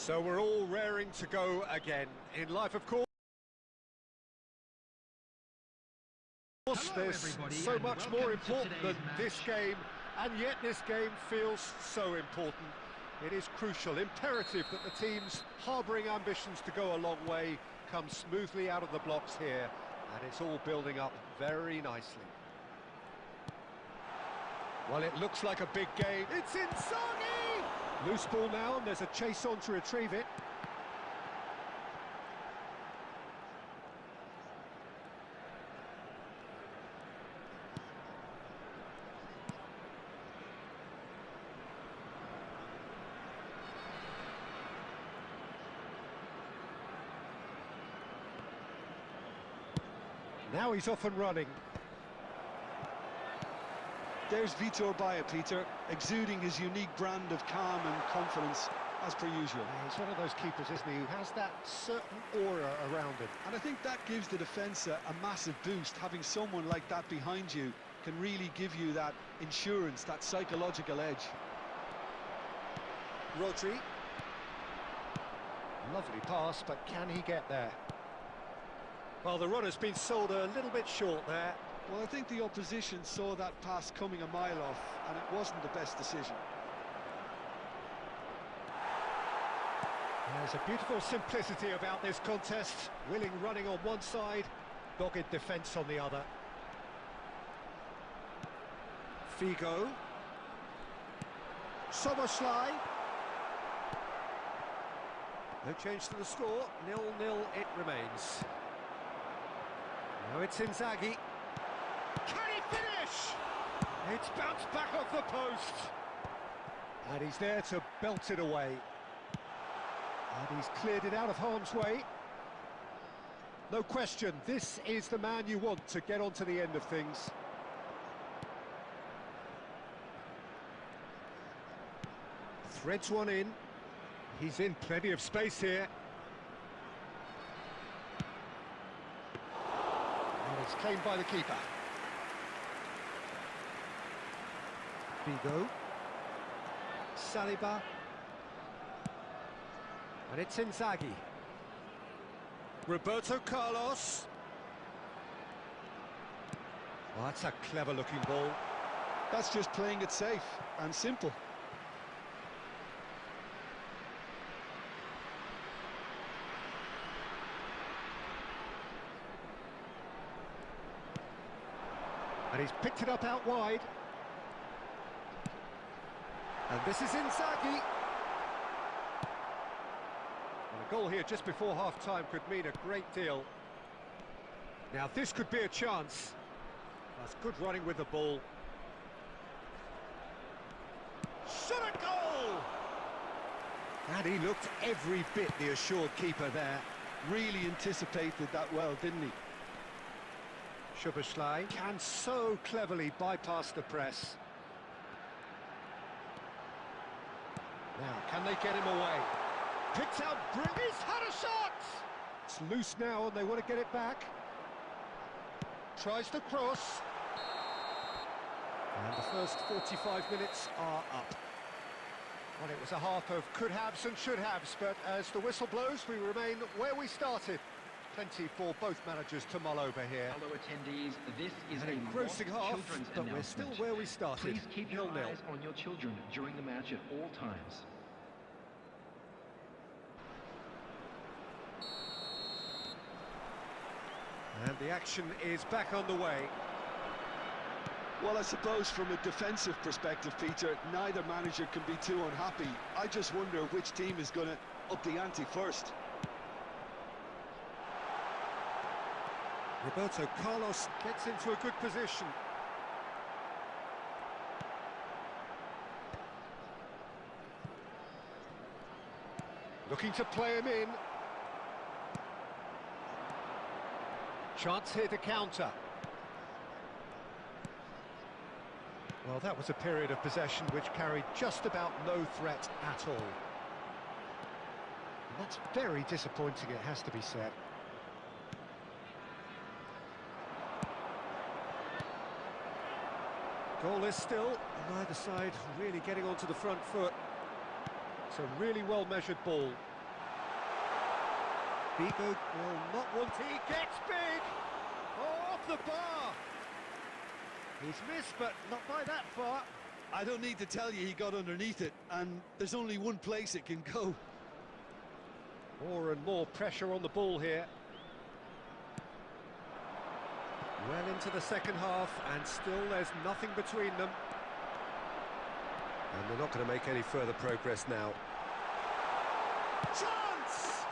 So we're all raring to go again. In life, of course, there's so much more important than this game, and yet this game feels so important. It is crucial, imperative that the teams harbouring ambitions to go a long way come smoothly out of the blocks here, and it's all building up very nicely. Well, it looks like a big game. It's Inzaghi! Loose ball now, and there's a chase on to retrieve it. Now he's off and running. There's Vitor Baia, Peter, exuding his unique brand of calm and confidence, as per usual. Yeah, he's one of those keepers, isn't he, who has that certain aura around him. And I think that gives the defence a massive boost. Having someone like that behind you can really give you that insurance, that psychological edge. Rodri. Lovely pass, but can he get there? Well, the run has been sold a little bit short there. Well, I think the opposition saw that pass coming a mile off, and it wasn't the best decision. There's a beautiful simplicity about this contest. Willing running on one side, dogged defence on the other. Figo. Soboslai. No change to the score, 0-0 it remains. Now it's Inzaghi. Can he finish? It's bounced back off the post. And he's there to belt it away. And he's cleared it out of harm's way. No question, this is the man you want to get onto the end of things. Threads one in. He's in plenty of space here. And it's claimed by the keeper. Figo. Saliba. And it's Inzaghi. Roberto Carlos. Oh, that's a clever-looking ball. That's just playing it safe and simple. And he's picked it up out wide. And this is Inzaghi. And a goal here just before half-time could mean a great deal. Now this could be a chance. That's good running with the ball. Shot a goal! And he looked every bit the assured keeper there. Really anticipated that well, didn't he? Soboslai can so cleverly bypass the press. Now, can they get him away? Picked out, he's had a shot! It's loose now and they want to get it back. Tries the cross. And the first 45 minutes are up. Well, it was a half of could-haves and should-haves, but as the whistle blows, we remain where we started. Plenty for both managers to mull over here. Hello attendees, this is An engrossing half, but we're still where we started. Please keep your 0-0. eyes on your children during the match at all times. And the action is back underway. Well, I suppose from a defensive perspective, Peter, neither manager can be too unhappy. I just wonder which team is going to up the ante first. Roberto Carlos gets into a good position. Looking to play him in. Chance here to counter. Well, that was a period of possession which carried just about no threat at all. And that's very disappointing, it has to be said. Goalless still, and neither side really getting onto the front foot. It's a really well-measured ball. Figo will not want it. He gets big! Oh, off the bar! He's missed, but not by that far. I don't need to tell you he got underneath it, and there's only one place it can go. More and more pressure on the ball here. Well into the second half, and still there's nothing between them. And they're not going to make any further progress now. Chance!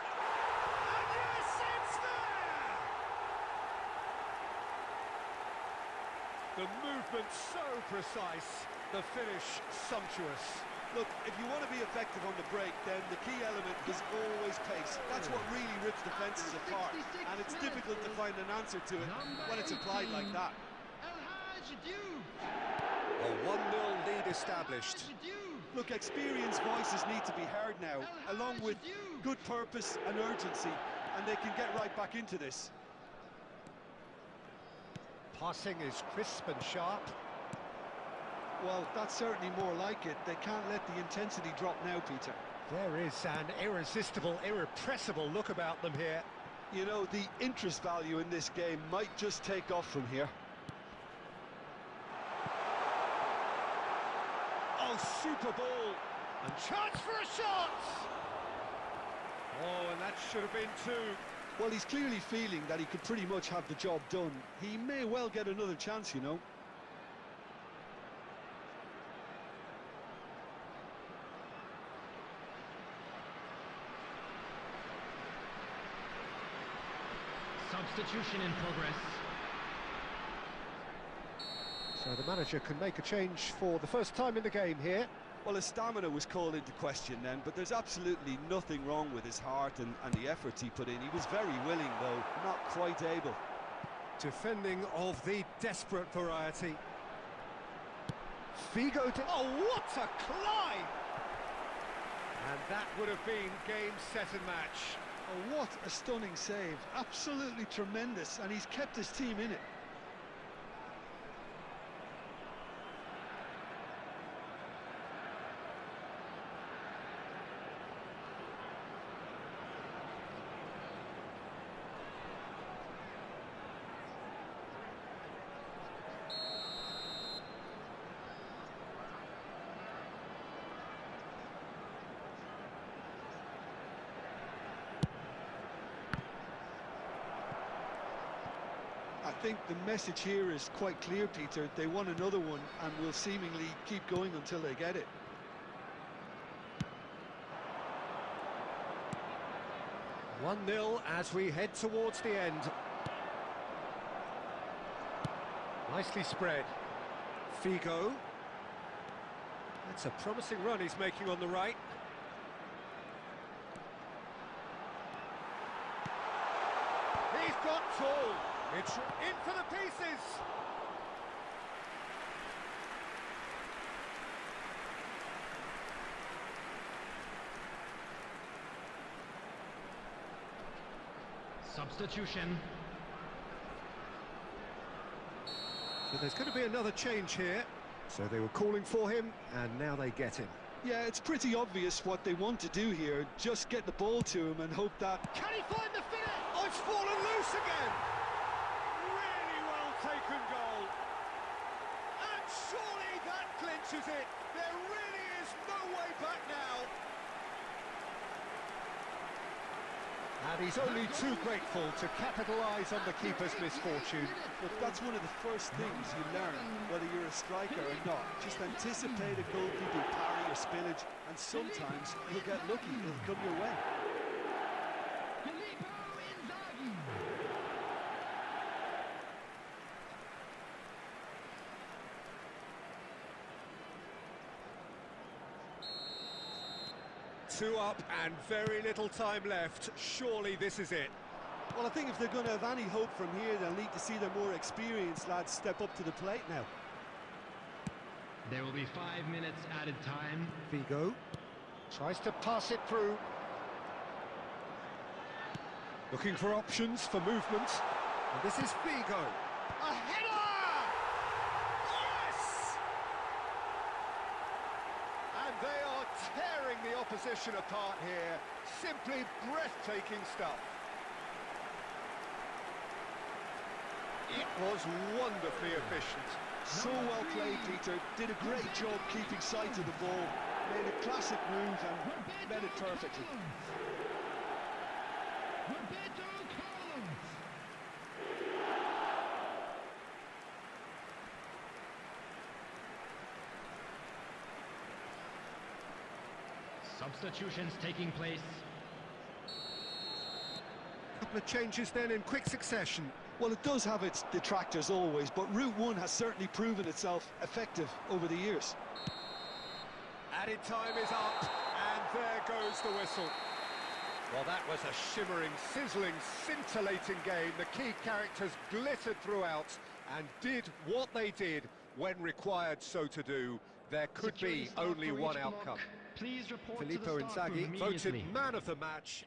And yes, it's there! The movement so precise, the finish sumptuous. Look, if you want to be effective on the break, then the key element is always pace. That's what really rips defences apart, and it's difficult to find an answer to it when it's applied like that. A 1-0 lead established. Look, experienced voices need to be heard now, along with good purpose and urgency, and they can get right back into this. Passing is crisp and sharp. Well, that's certainly more like it. They can't let the intensity drop now, Peter. There is an irresistible, irrepressible look about them here. You know, the interest value in this game might just take off from here. Oh, super ball! And chance for a shot! Oh, and that should have been two. Well, he's clearly feeling that he could pretty much have the job done. He may well get another chance, you know. Substitution in progress. So the manager can make a change for the first time in the game here. Well, his stamina was called into question then, but there's absolutely nothing wrong with his heart and the efforts he put in. He was very willing, though, not quite able. Defending of the desperate variety. Figo to... Oh, what a climb! And that would have been game, set and match. Oh, what a stunning save. Absolutely tremendous, and he's kept his team in it. I think the message here is quite clear, Peter. They want another one and will seemingly keep going until they get it. One 0 as we head towards the end. Nicely spread. Figo. That's a promising run he's making on the right. He's got tall. It's in for the pieces. Substitution. So there's going to be another change here. So they were calling for him, and now they get him. Yeah, it's pretty obvious what they want to do here. Just get the ball to him and hope that... Can he find the finish? Oh, it's fallen loose again. Really well taken goal. And surely that clinches it. There really is no way back now. And he's only too grateful to capitalise on the keeper's misfortune. Look, that's one of the first things you learn, whether you're a striker or not. Just anticipate a goalkeeping parry or spillage, and sometimes you'll get lucky, it'll come your way. 2 up and very little time left. Surely this is it. Well, I think if they're going to have any hope from here, they'll need to see their more experienced lads step up to the plate now. There will be 5 minutes added time. Figo tries to pass it through. Looking for options for movement. And this is Figo. A header! Yes! And they are tearing the opposition apart here. Simply breathtaking stuff. It was wonderfully efficient. So well played, Peter. Did a great job keeping sight of the ball. Made a classic move and met it perfectly. Substitutions taking place. Couple of changes then in quick succession. Well, it does have its detractors always, but Route 1 has certainly proven itself effective over the years. Added time is up, and there goes the whistle. Well, that was a shimmering, sizzling, scintillating game. The key characters glittered throughout and did what they did when required so to do. There could be only one outcome. Please report Filippo to the staff room Inzaghi voted immediately. man of the match.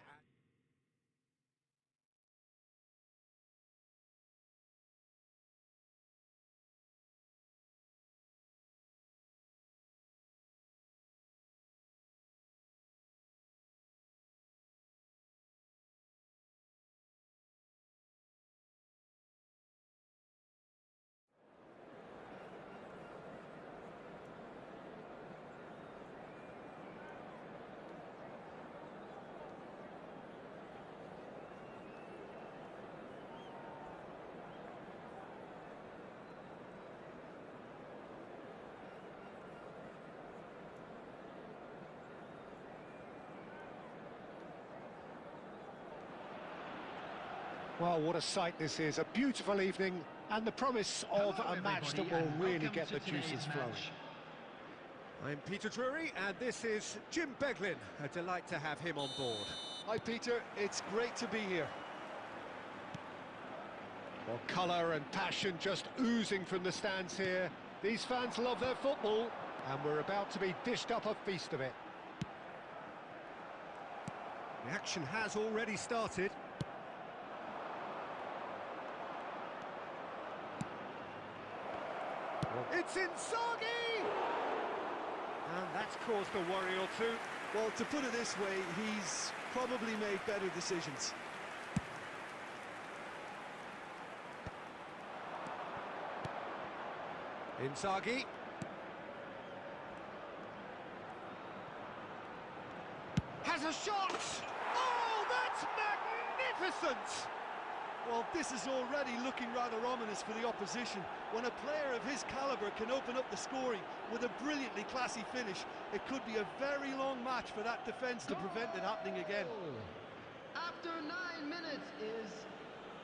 Well, what a sight this is. A beautiful evening and the promise of a match that will really get the juices flowing. I'm Peter Drury, and this is Jim Beglin. A delight to have him on board. Hi, Peter. It's great to be here. Well, colour and passion just oozing from the stands here. These fans love their football, and we're about to be dished up a feast of it. The action has already started. It's Inzaghi! And that's caused a worry or two. Well, to put it this way, he's probably made better decisions. Inzaghi. Has a shot! Oh, that's magnificent! Well, this is already looking rather ominous for the opposition. When a player of his calibre can open up the scoring with a brilliantly classy finish, it could be a very long match for that defence to prevent it happening again. After 9 minutes is...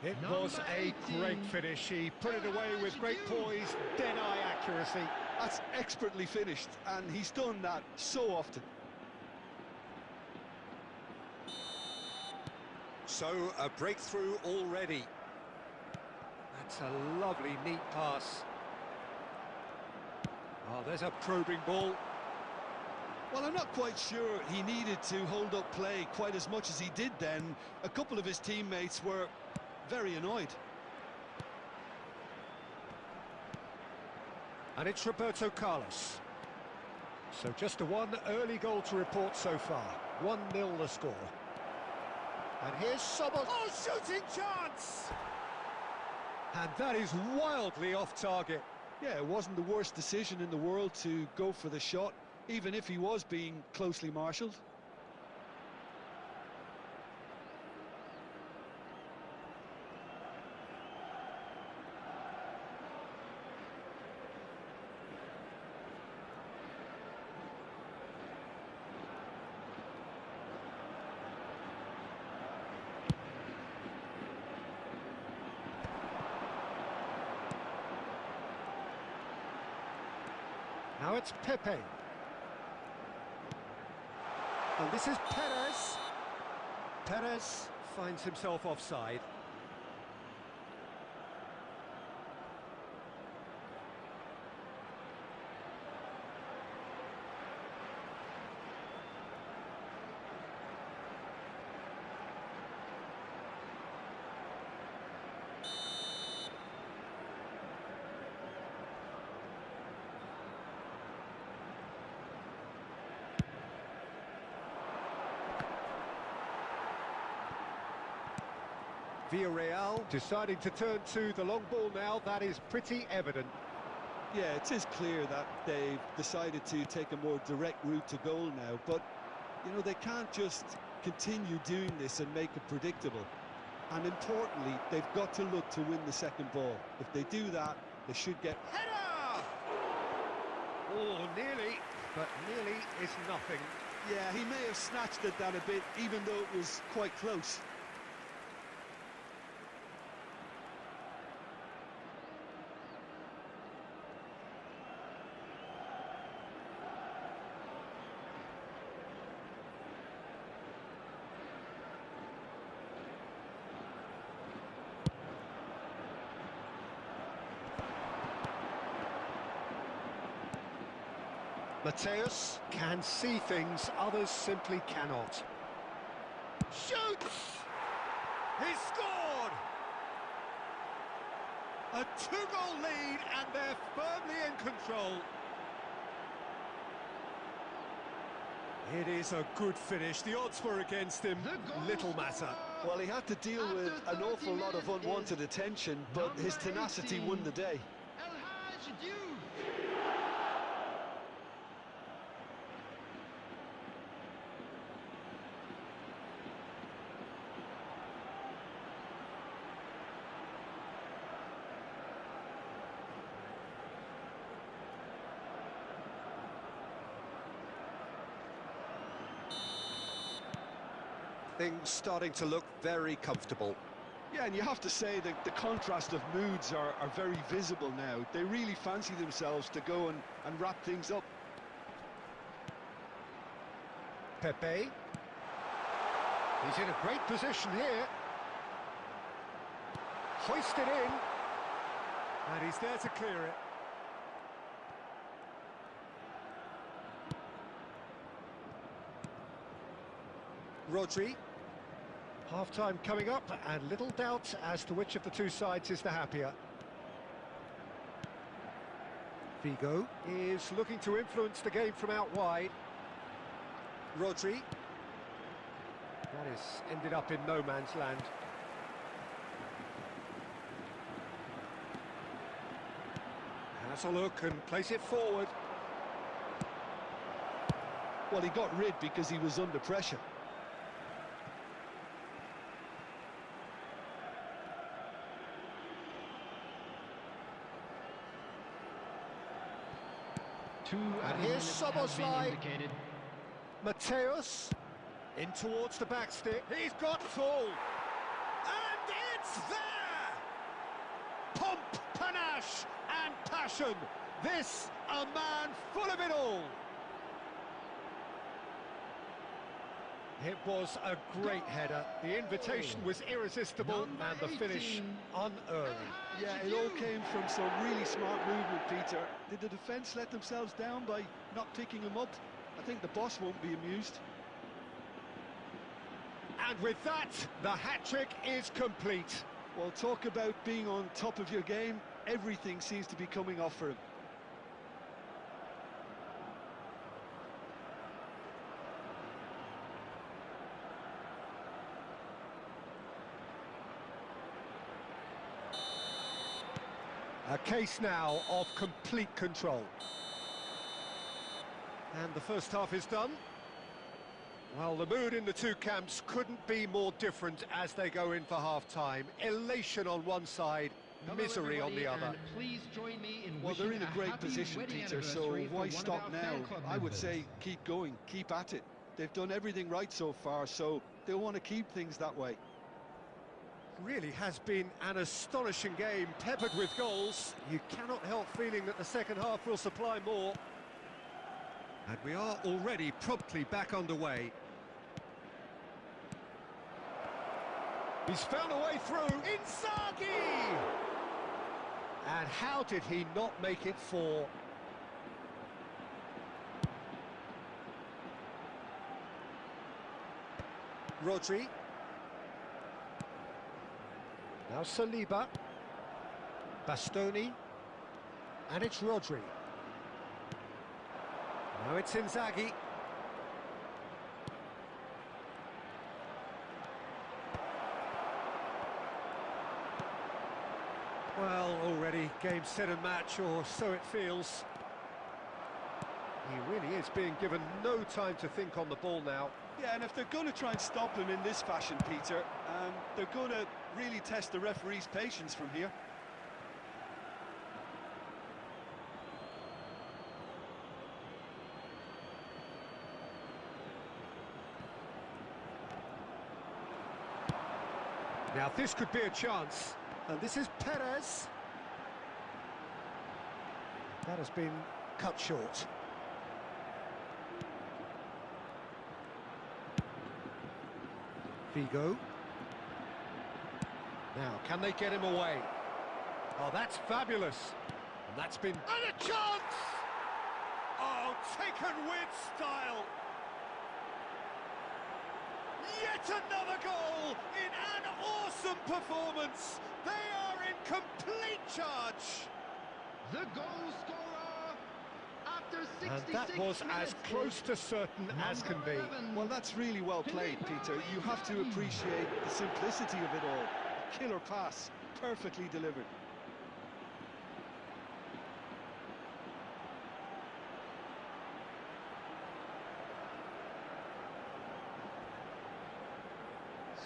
It was a great finish. He put it away with great poise, dead-eye accuracy. That's expertly finished, and he's done that so often. So, a breakthrough already. That's a lovely, neat pass. Oh, there's a probing ball. Well, I'm not quite sure he needed to hold up play quite as much as he did then. A couple of his teammates were very annoyed. And it's Roberto Carlos. So just a one early goal to report so far. 1-0 the score. And here's Sobol. Oh, shooting chance! And that is wildly off target. Yeah, it wasn't the worst decision in the world to go for the shot, even if he was being closely marshalled. Now it's Pepe. And this is Perez. Perez finds himself offside. Villarreal. Deciding to turn to the long ball now, that is pretty evident. Yeah, it is clear that they've decided to take a more direct route to goal now, but, you know, they can't just continue doing this and make it predictable. And importantly, they've got to look to win the second ball. If they do that, they should get... Header! Oh, nearly, but nearly is nothing. Yeah, he may have snatched at that a bit, even though it was quite close. Mateus can see things others simply cannot. Shoots! He scored! A two-goal lead and they're firmly in control. It is a good finish. The odds were against him. Little matter. Well, he had to deal with an awful lot of unwanted attention, but his tenacity won the day. Things starting to look very comfortable. Yeah, and you have to say that the contrast of moods are very visible now. They really fancy themselves to go and wrap things up. Pepe. He's in a great position here. Hoisted in. And he's there to clear it. Rodri. Half-time coming up, and little doubt as to which of the two sides is the happier. Figo is looking to influence the game from out wide. Rodri. That is ended up in no man's land. Has a look and plays it forward. Well, he got rid because he was under pressure. And here's Soboslai. Mateus in towards the back stick. He's got full. And it's there! Pomp, panache and passion. This, a man full of it all. It was a great header. The invitation was irresistible and the finish unerring. Yeah, it all came from some really smart movement, Peter. Did the defence let themselves down by not picking him up? I think the boss won't be amused. And with that, the hat-trick is complete. Well, talk about being on top of your game. Everything seems to be coming off for him. A case now of complete control. And the first half is done. Well, the mood in the two camps couldn't be more different as they go in for half-time. Elation on one side, misery on the other. Please join me in well, they're in a great position, Peter, so why stop now? I would say keep going, keep at it. They've done everything right so far, so they'll want to keep things that way. Really has been an astonishing game, peppered with goals. You cannot help feeling that the second half will supply more. And we are already promptly back underway. He's found a way through. Inzaghi! And how did he not make it four? Rodri. Now Saliba, Bastoni, and it's Rodri. Now it's Inzaghi. Well, already game, set and match, or so it feels. He really is being given no time to think on the ball now. Yeah, and if they're going to try and stop him in this fashion, Peter, they're going to really test the referee's patience from here. Now this could be a chance, and this is Perez. That has been cut short. Figo. Now, can they get him away? Oh, that's fabulous. And that's been... And a chance! Oh, taken with style. Yet another goal in an awesome performance. They are in complete charge. The goal scorer after 66 And that was as close to certain as can be. Well, that's really well played, Peter. You have to appreciate the simplicity of it all. A killer pass, perfectly delivered.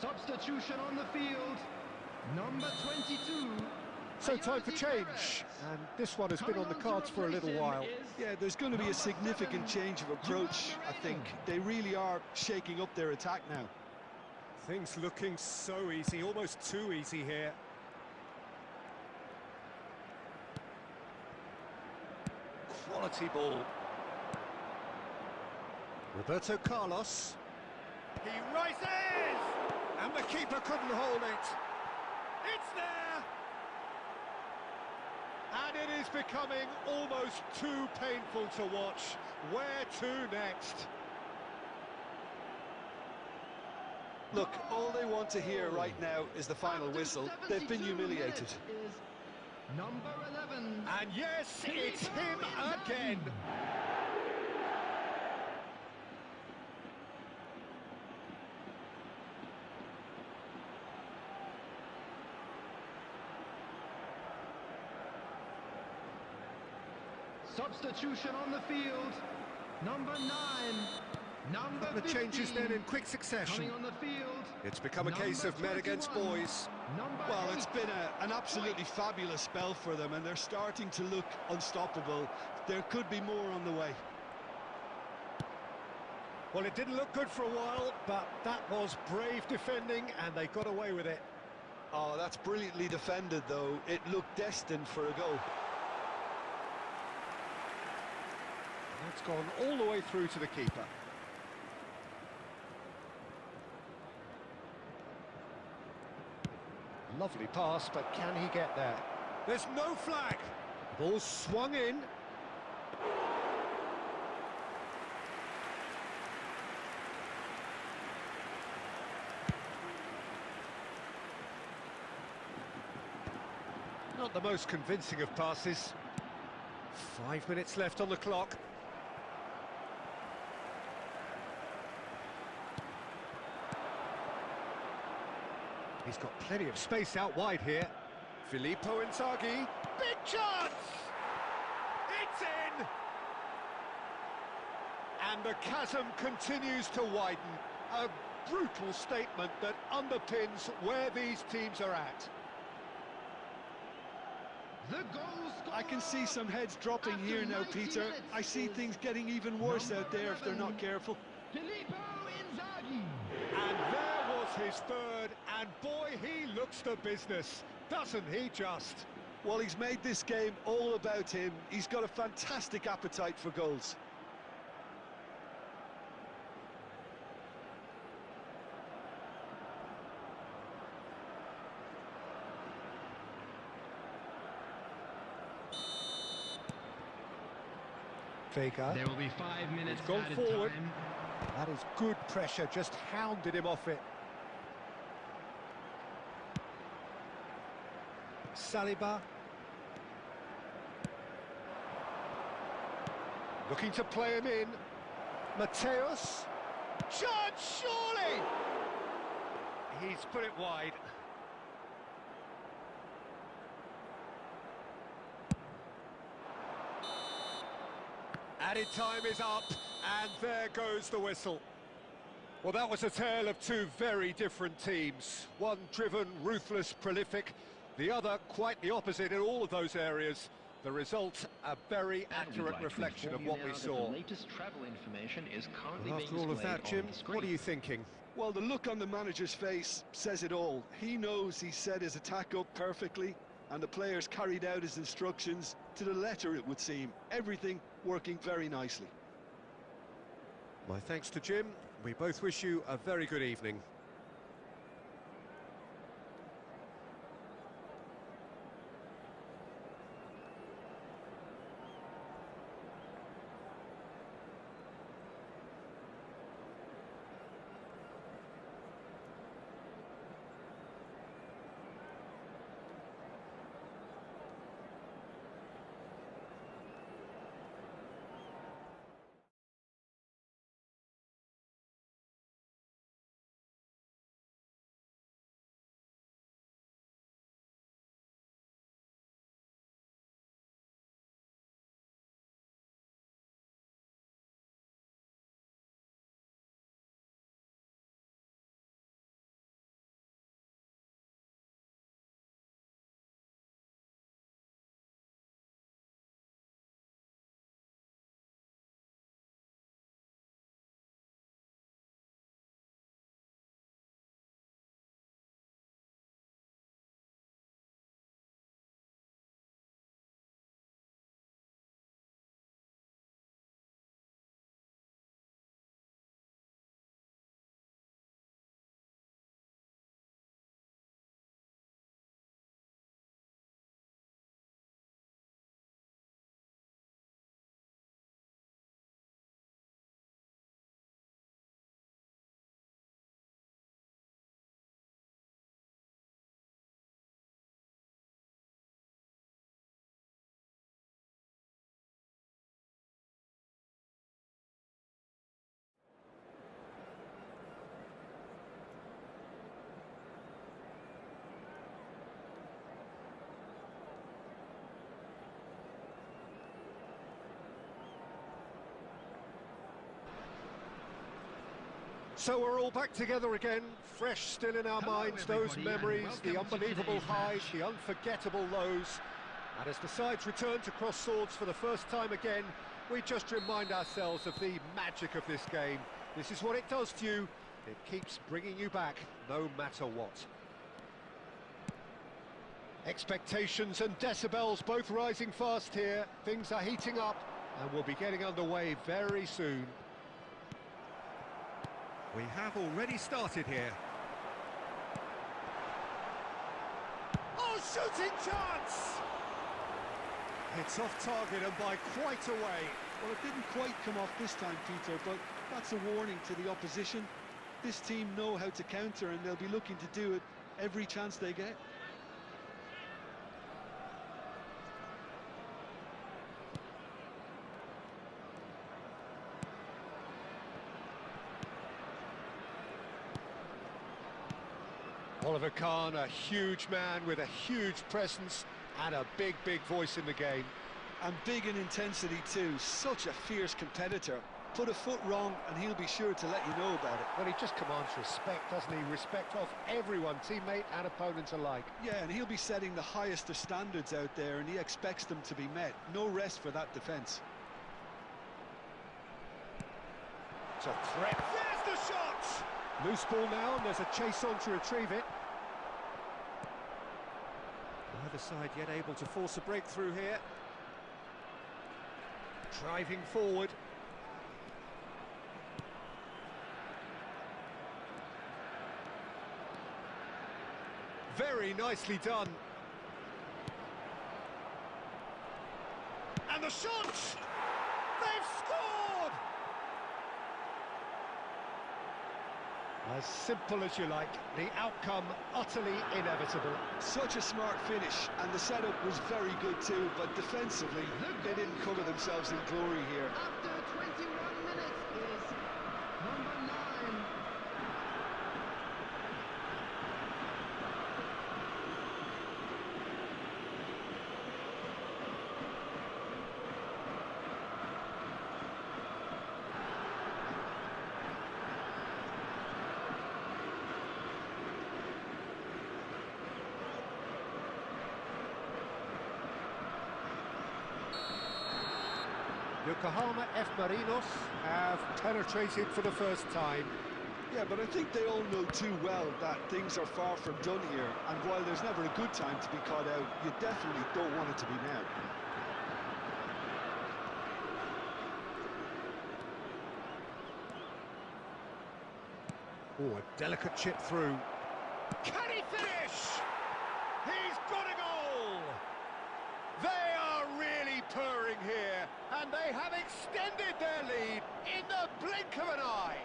Substitution on the field, number 22. So time for change, and this one has been on the cards for a little while. Yeah, there's going to be a significant change of approach, I think. They really are shaking up their attack now. Things looking so easy, almost too easy here. Quality ball. Roberto Carlos. He rises! And the keeper couldn't hold it. It's there! And it is becoming almost too painful to watch. Where to next? Look, all they want to hear right now is the final whistle. They've been humiliated. Number 11. And yes, it's him again. Substitution on the field, number 9. Number The 15. changes then in quick succession. Coming on the field. It's become a case of men against 21. boys. Number Well, 8. it's been an absolutely fabulous spell for them, and they're starting to look unstoppable. There could be more on the way. Well, it didn't look good for a while, but that was brave defending, and they got away with it. Oh, that's brilliantly defended, though. It looked destined for a goal. It's gone all the way through to the keeper. Lovely pass, but can he get there? There's no flag. Ball swung in. Not the most convincing of passes. 5 minutes left on the clock. He's got plenty of space out wide here. Filippo Inzaghi. Big chance! It's in! And the chasm continues to widen. A brutal statement that underpins where these teams are at. The goal scorer. I can see some heads dropping After here now, 90 Peter. minutes I see is things getting even worse number out there if they're 11. not careful. Filippo Inzaghi. And there was his third, and boy, he looks the business, doesn't he just? Well, he's made this game all about him. He's got a fantastic appetite for goals. Vega. There will be 5 minutes He's gone added forward. time. That is good pressure, just hounded him off it. Saliba. Looking to play him in. Mateus. Chance, surely! He's put it wide. Added time is up, and there goes the whistle. Well, that was a tale of two very different teams. One driven, ruthless, prolific. The other quite the opposite in all of those areas. The result, a very accurate reflection of what we saw. The latest travel information is currently Well, after all of that, Jim, what are you thinking? Well, the look on the manager's face says it all. He knows he set his attack up perfectly, and the players carried out his instructions to the letter, it would seem. Everything working very nicely. My thanks to Jim. We both wish you a very good evening. So we're all back together again, fresh still in our minds, those memories, the unbelievable highs, the unforgettable lows. And as the sides return to cross swords for the first time again, we just remind ourselves of the magic of this game. This is what it does to you. It keeps bringing you back, no matter what. Expectations and decibels both rising fast here. Things are heating up, and we'll be getting underway very soon. We have already started here. Oh, shooting chance! It's off target and by quite a way. Well, it didn't quite come off this time, Peter, but that's a warning to the opposition. This team know how to counter, and they'll be looking to do it every chance they get. Oliver Kahn, a huge man with a huge presence and a big voice in the game. And big in intensity too, such a fierce competitor. Put a foot wrong and he'll be sure to let you know about it. Well, he just commands respect, doesn't he? Respect of everyone, teammate and opponent alike. Yeah, and he'll be setting the highest of standards out there, and he expects them to be met. No rest for that defence. It's a threat. There's the shot! Loose ball now, and there's a chase on to retrieve it. Neither side yet able to force a breakthrough here. Driving forward. Very nicely done. And the shot! They've scored! As simple as you like, the outcome utterly inevitable. Such a smart finish, and the setup was very good too, but defensively, they didn't cover themselves in glory here. After 21 minutes is number 9. Yokohama F. Marinos have penetrated for the first time. Yeah, but I think they all know too well that things are far from done here, and while there's never a good time to be caught out, you definitely don't want it to be now. Oh, a delicate chip through. Can he finish? He's got a goal! They are really purring here, and they have extended their lead in the blink of an eye.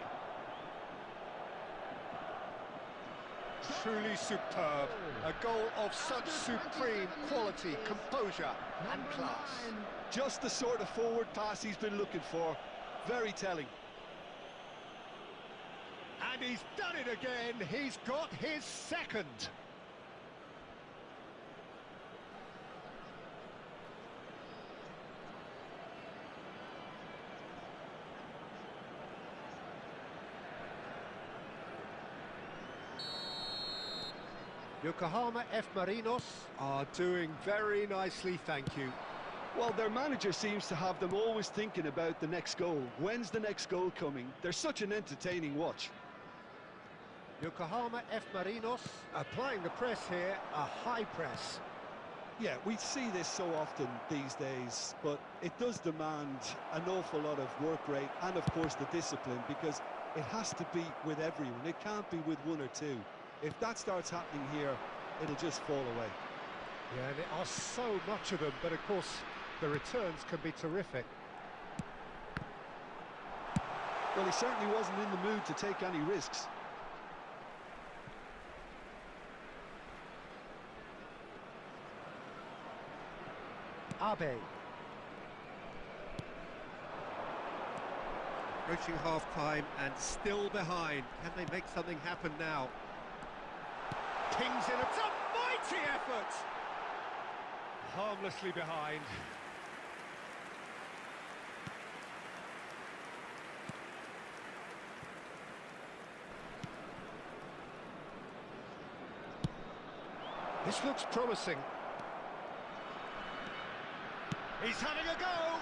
Truly superb. A goal of such supreme quality, composure and class. Just the sort of forward pass he's been looking for. Very telling. And he's done it again. He's got his second. Yokohama F. Marinos are doing very nicely, thank you. Well, their manager seems to have them always thinking about the next goal. When's the next goal coming? They're such an entertaining watch. Yokohama F. Marinos applying the press here, a high press. Yeah, we see this so often these days, but it does demand an awful lot of work rate and, of course, the discipline, because it has to be with everyone. It can't be with one or two. If that starts happening here, it'll just fall away. Yeah, there are so much of them, but of course the returns can be terrific. Well, he certainly wasn't in the mood to take any risks. Abe. Approaching half-time and still behind. Can they make something happen now? Pings in, it's a mighty effort! Harmlessly behind. This looks promising. He's having a go!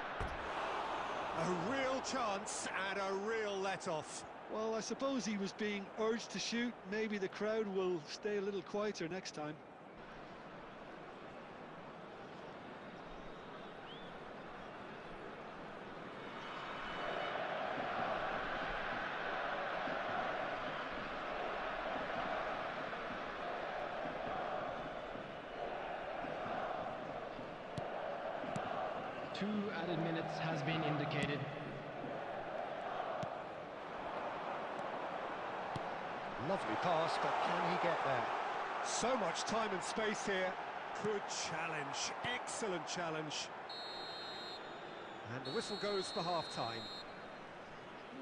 A real chance and a real let-off. Well, I suppose he was being urged to shoot. Maybe the crowd will stay a little quieter next time. Two added minutes has been indicated. Lovely pass, but can he get there? So much time and space here. Good challenge, excellent challenge. And the whistle goes for half-time.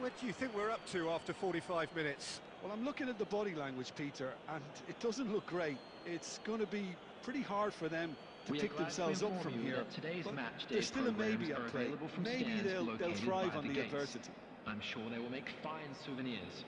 What do you think we're up to after 45 minutes? Well, I'm looking at the body language, Peter, and it doesn't look great. It's going to be pretty hard for them to pick themselves up from here. But there's still a maybe at play. Maybe they'll thrive on the adversity. I'm sure they will make fine souvenirs.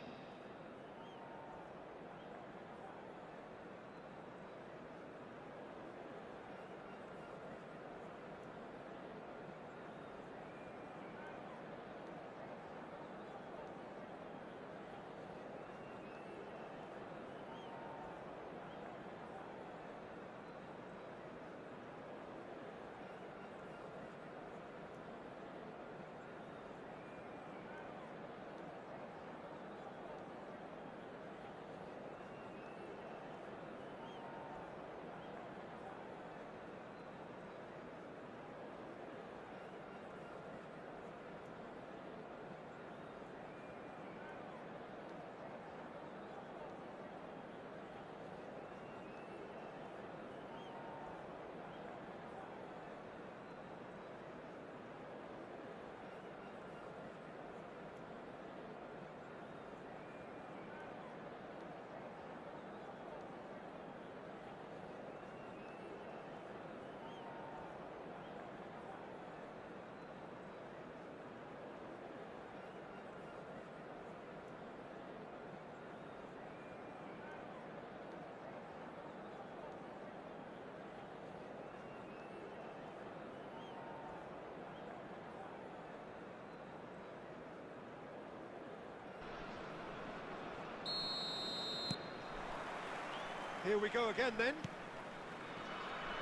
Here we go again then.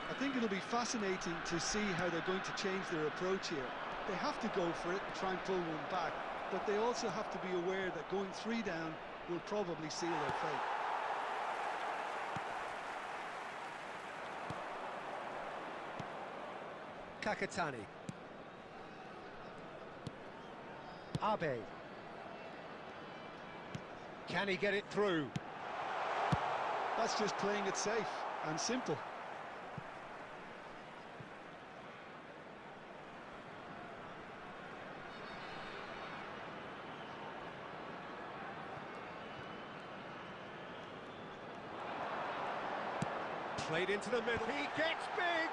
I think it'll be fascinating to see how they're going to change their approach here. They have to go for it and try and pull one back, but they also have to be aware that going 3 down will probably seal their fate. Kakatani. Abe. Can he get it through? That's just playing it safe and simple. Played into the middle. He gets big.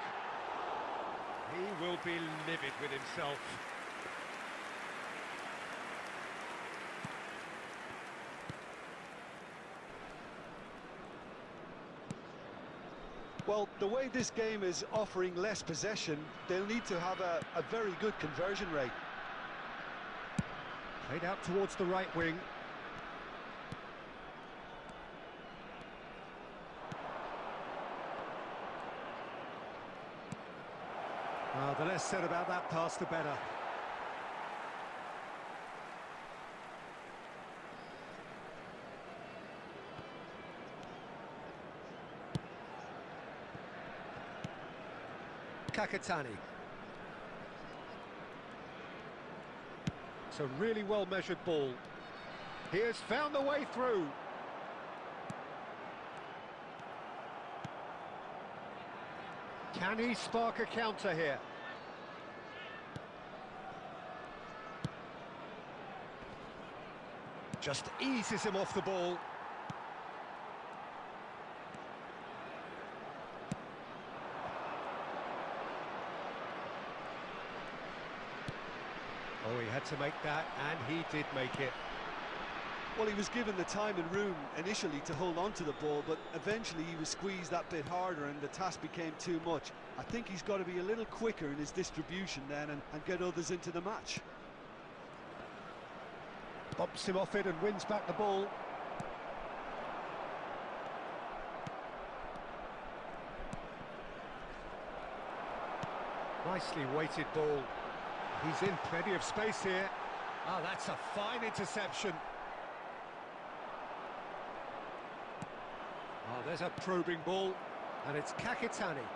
He will be livid with himself. Well, the way this game is offering less possession, they'll need to have a very good conversion rate. Played out towards the right wing. Well, the less said about that pass, the better. Kakatani. It's a really well-measured ball. He has found the way through. Can he spark a counter here? Just eases him off the ball. Oh, he had to make that, and he did make it. Well, he was given the time and room initially to hold on to the ball, but eventually he was squeezed that bit harder and the task became too much. I think he's got to be a little quicker in his distribution then and get others into the match. Bumps him off it and wins back the ball. Nicely weighted ball. He's in plenty of space here. Oh, that's a fine interception. Oh, there's a probing ball, and it's Kakatani.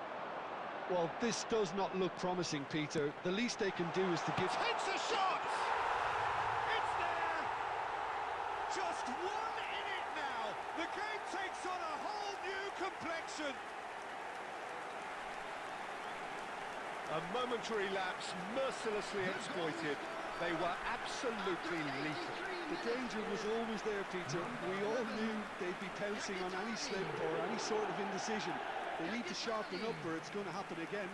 Well, this does not look promising, Peter. The least they can do is to give... Takes a shot! It's there! Just one in it now! The game takes on a whole new complexion! A momentary lapse, mercilessly exploited. They were absolutely lethal. The danger was always there, Peter. We all knew they'd be pouncing on any slip or any sort of indecision. They need to sharpen up or it's going to happen again.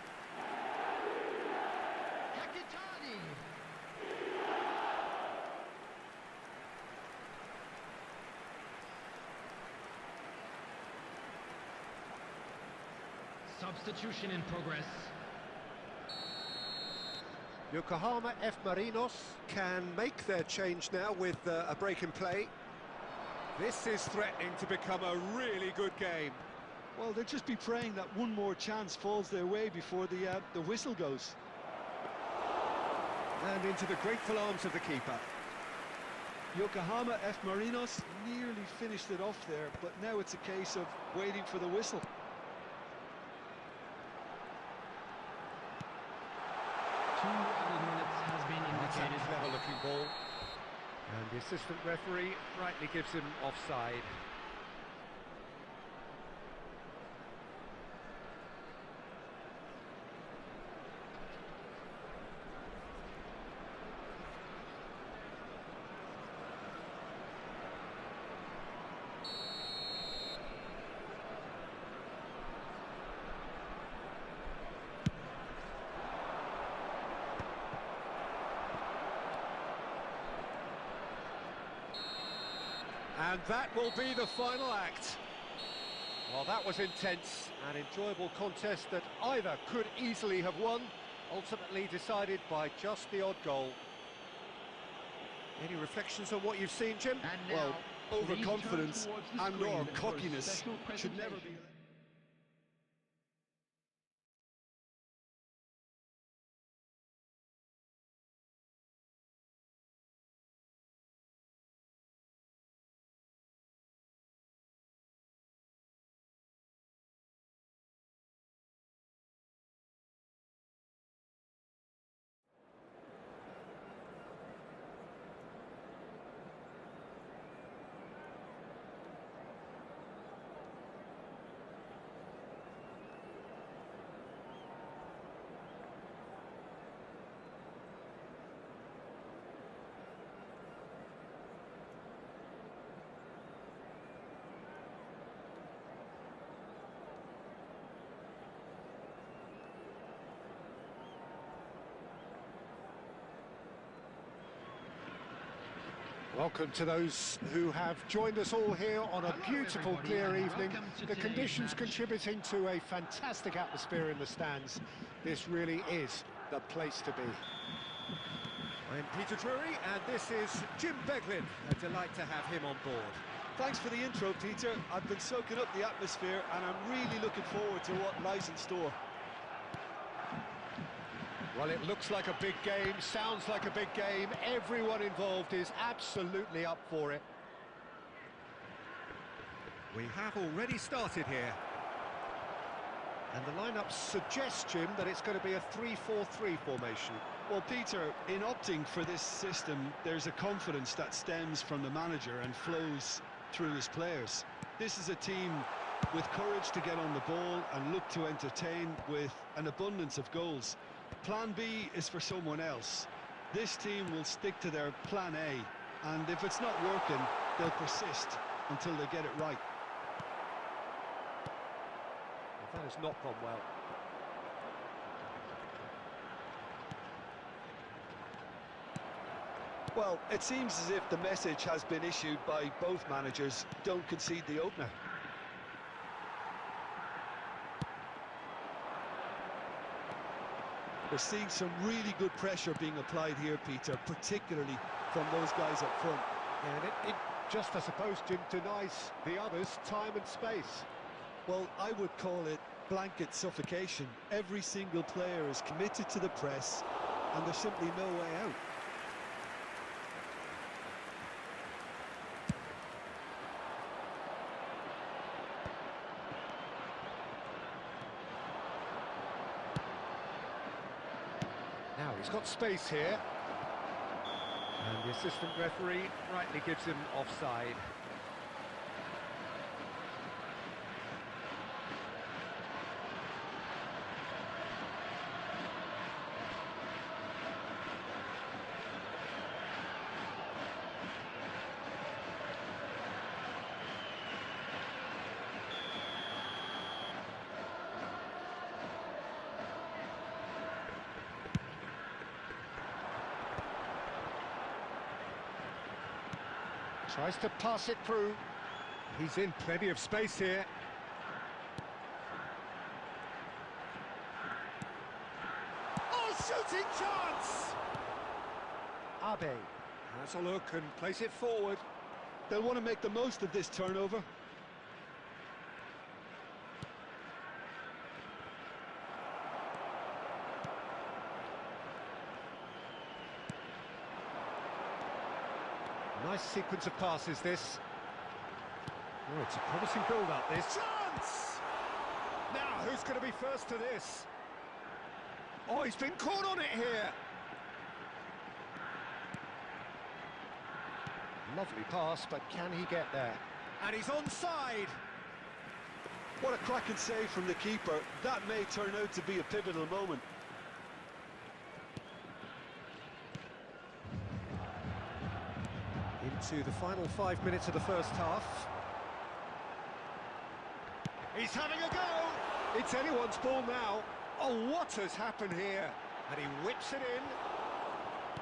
Substitution in progress. Yokohama F. Marinos can make their change now with a break in play. This is threatening to become a really good game. Well, they'll just be praying that one more chance falls their way before the whistle goes. And into the grateful arms of the keeper. Yokohama F. Marinos nearly finished it off there, but now it's a case of waiting for the whistle. Has been That's a indicated. clever looking ball. And the assistant referee rightly gives him offside. And that will be the final act. Well, that was intense, an enjoyable contest that either could easily have won, ultimately decided by just the odd goal. Any reflections on what you've seen, Jim? And now, Well, Overconfidence and or cockiness should never be... Welcome to those who have joined us all here on a beautiful, clear evening. The conditions contributing to a fantastic atmosphere in the stands. This really is the place to be. I'm Peter Drury, and this is Jim Beglin. A delight to have him on board. Thanks for the intro, Peter. I've been soaking up the atmosphere, and I'm really looking forward to what lies in store. Well, it looks like a big game, sounds like a big game. Everyone involved is absolutely up for it. We have already started here. And the lineup suggests, Jim, that it's going to be a 3-4-3 formation. Well, Peter, in opting for this system, there's a confidence that stems from the manager and flows through his players. This is a team with courage to get on the ball and look to entertain with an abundance of goals. Plan B is for someone else. This team will stick to their plan A, and if it's not working, they'll persist until they get it right. Well, that has not gone well. Well, it seems as if the message has been issued by both managers: don't concede the opener. We're seeing some really good pressure being applied here, Peter, particularly from those guys up front. And it just, I suppose, Jim, denies the others time and space. Well, I would call it blanket suffocation. Every single player is committed to the press, and there's simply no way out. Now he's got space here. And the assistant referee rightly gives him offside. Tries to pass it through. He's in plenty of space here. Oh, shooting chance! Abe Has a look and plays it forward. They'll want to make the most of this turnover. Nice sequence of passes, this. Oh, it's a promising build-up, this. Chance! Now, who's going to be first to this? Oh, he's been caught on it here. Lovely pass, but can he get there? And he's onside. What a cracking save from the keeper. That may turn out to be a pivotal moment. Into the final 5 minutes of the first half. He's having a go! It's anyone's ball now. Oh, what has happened here? And he whips it in.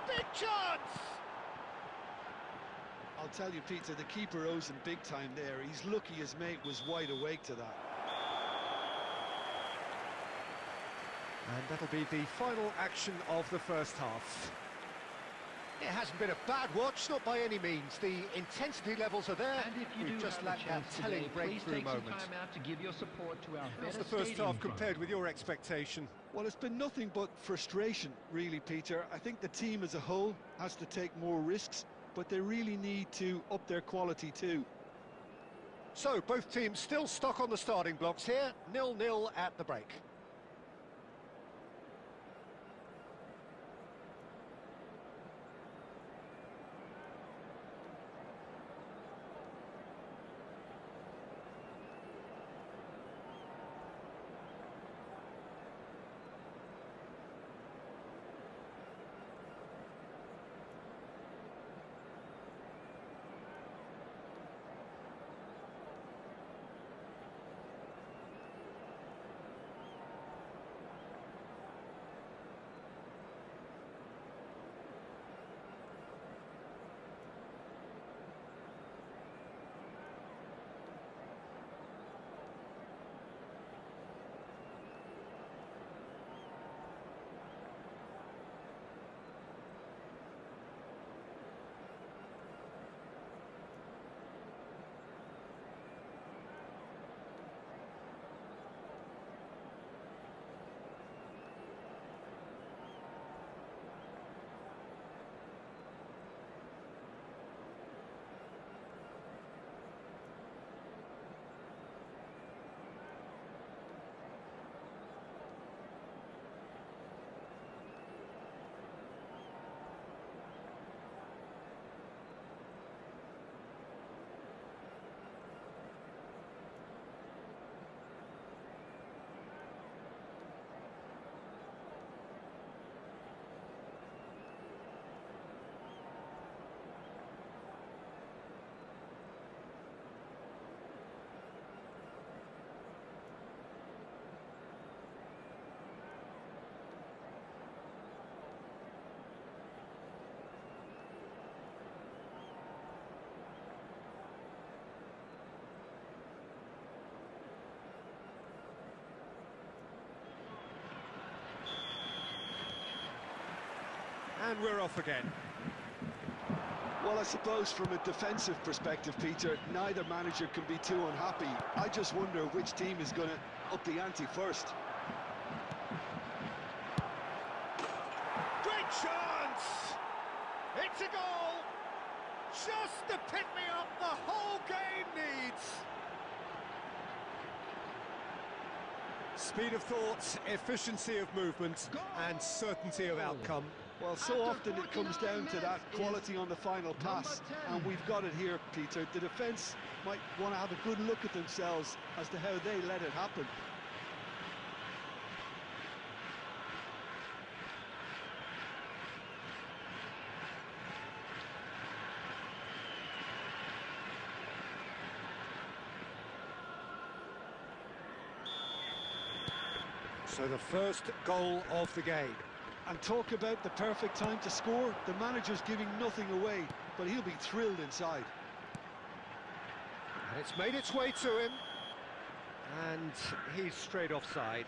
Big chance! I'll tell you, Peter, the keeper owes him big time there. He's lucky his mate was wide awake to that. And that'll be the final action of the first half. It hasn't been a bad watch, not by any means. The intensity levels are there. And if you We've do just have a lacked that chance telling today, please breakthrough take some moment. time out to give your support to our How's better the first stadium half front. compared with your expectation? Well, it's been nothing but frustration, really, Peter. I think the team as a whole has to take more risks, but they really need to up their quality too. So, both teams still stuck on the starting blocks here, 0-0 at the break. And we're off again. Well, I suppose from a defensive perspective, Peter, neither manager can be too unhappy. I just wonder which team is going to up the ante first. Great chance! It's a goal! Just the pick-me-up the whole game needs! Speed of thought, efficiency of movement, and certainty of outcome. Well, so often it comes down to that quality on the final pass, and we've got it here, Peter. The defence might want to have a good look at themselves as to how they let it happen. So the first goal of the game. And talk about the perfect time to score. The manager's giving nothing away, but he'll be thrilled inside. And it's made its way to him. And he's straight offside.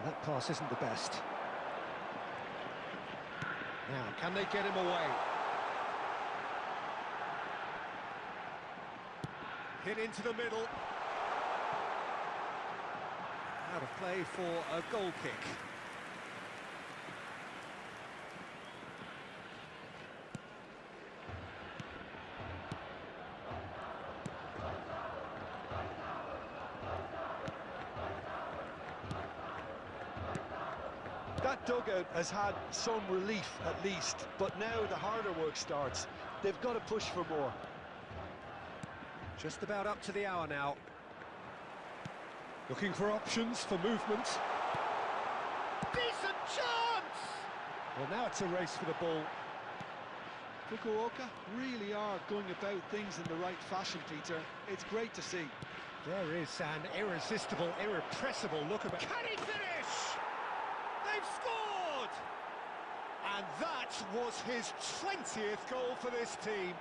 That pass isn't the best. Now, can they get him away? Hit into the middle. Out of play for a goal kick. That dugout has had some relief at least, but now the harder work starts. They've got to push for more. Just about up to the hour now. Looking for options for movement. Decent chance! Well, now it's a race for the ball. Fukuoka really are going about things in the right fashion, Peter. It's great to see. There is an irresistible, irrepressible look about. Can he finish? They've scored! And that was his 20th goal for this team.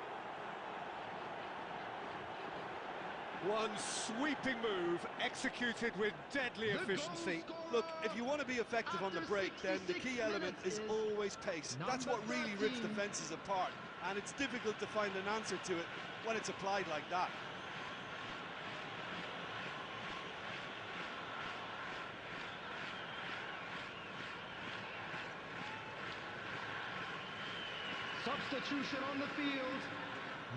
One sweeping move, executed with deadly efficiency. Look, if you want to be effective on the break, then the key element is always pace. That's what really rips defences apart, and it's difficult to find an answer to it when it's applied like that. Substitution on the field.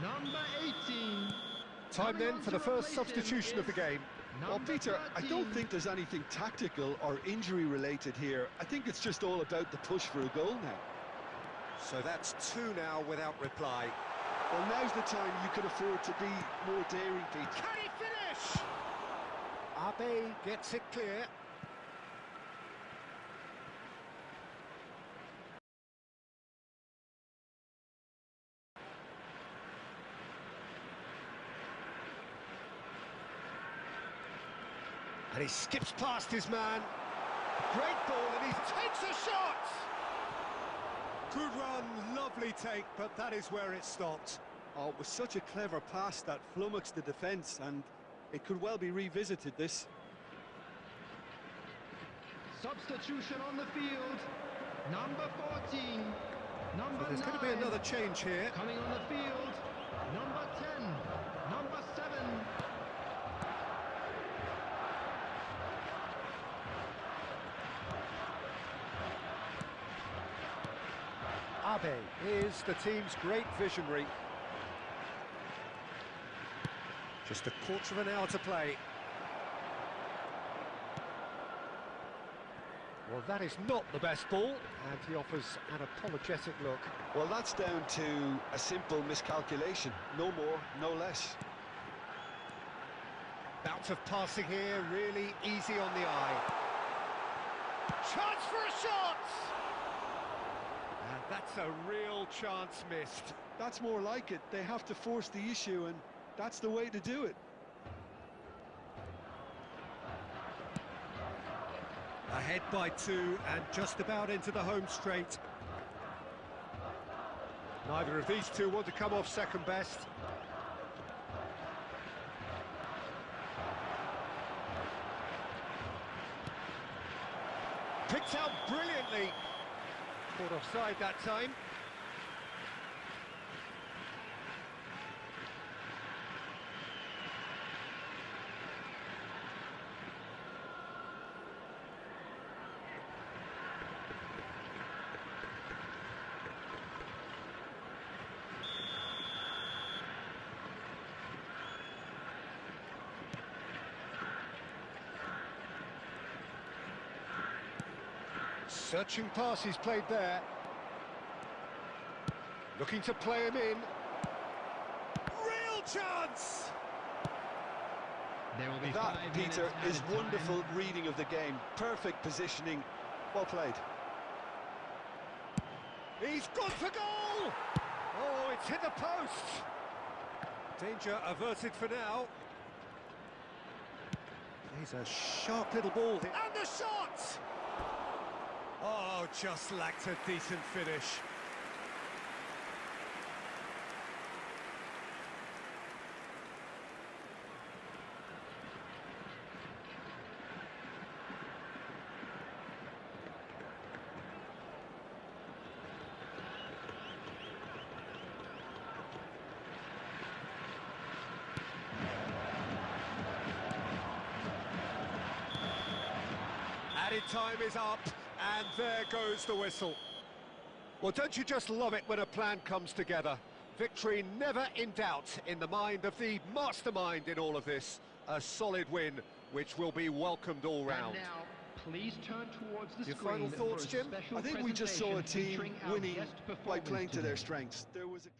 Number 18. Time then for the first substitution of the game. Well, Peter, I don't think there's anything tactical or injury-related here. I think it's just all about the push for a goal now. So that's two now without reply. Well, now's the time you could afford to be more daring, Pete. Can he finish? Abe gets it clear. And he skips past his man. Great ball, and he takes a shot! Good run, lovely take, but that is where it stopped. Oh, it was such a clever pass that flummoxed the defence, and it could well be revisited, this. Substitution on the field. Number 14. Number So there's 9. going to be another change here. Coming on the field. Number 10. Number 7. Abe is the team's great visionary. Just a quarter of an hour to play. Well, that is not the best ball, and he offers an apologetic look. Well, that's down to a simple miscalculation. No more, no less. Bout of passing here, really easy on the eye. Chance for a shot! And that's a real chance missed. That's more like it. They have to force the issue, and that's the way to do it. Ahead by two and just about into the home straight. Neither of these two want to come off second best. Picked out brilliantly. Caught offside that time. Searching pass he's played there. Looking to play him in. Real chance! There will be That, 5 Peter, minutes is added wonderful time. reading of the game. Perfect positioning. Well played. He's gone for goal! Oh, it's hit the post! Danger averted for now. He's a sharp little ball here. And the shot! Oh, just lacked a decent finish. Added time is up, and there goes the whistle. Well, don't you just love it when a plan comes together? Victory never in doubt in the mind of the mastermind in all of this. A solid win, which will be welcomed all round. And now, please turn towards the Your screen final thoughts, for a Jim? special I think we just saw a presentation team featuring our winning guest by performance playing to today. their strengths. There was a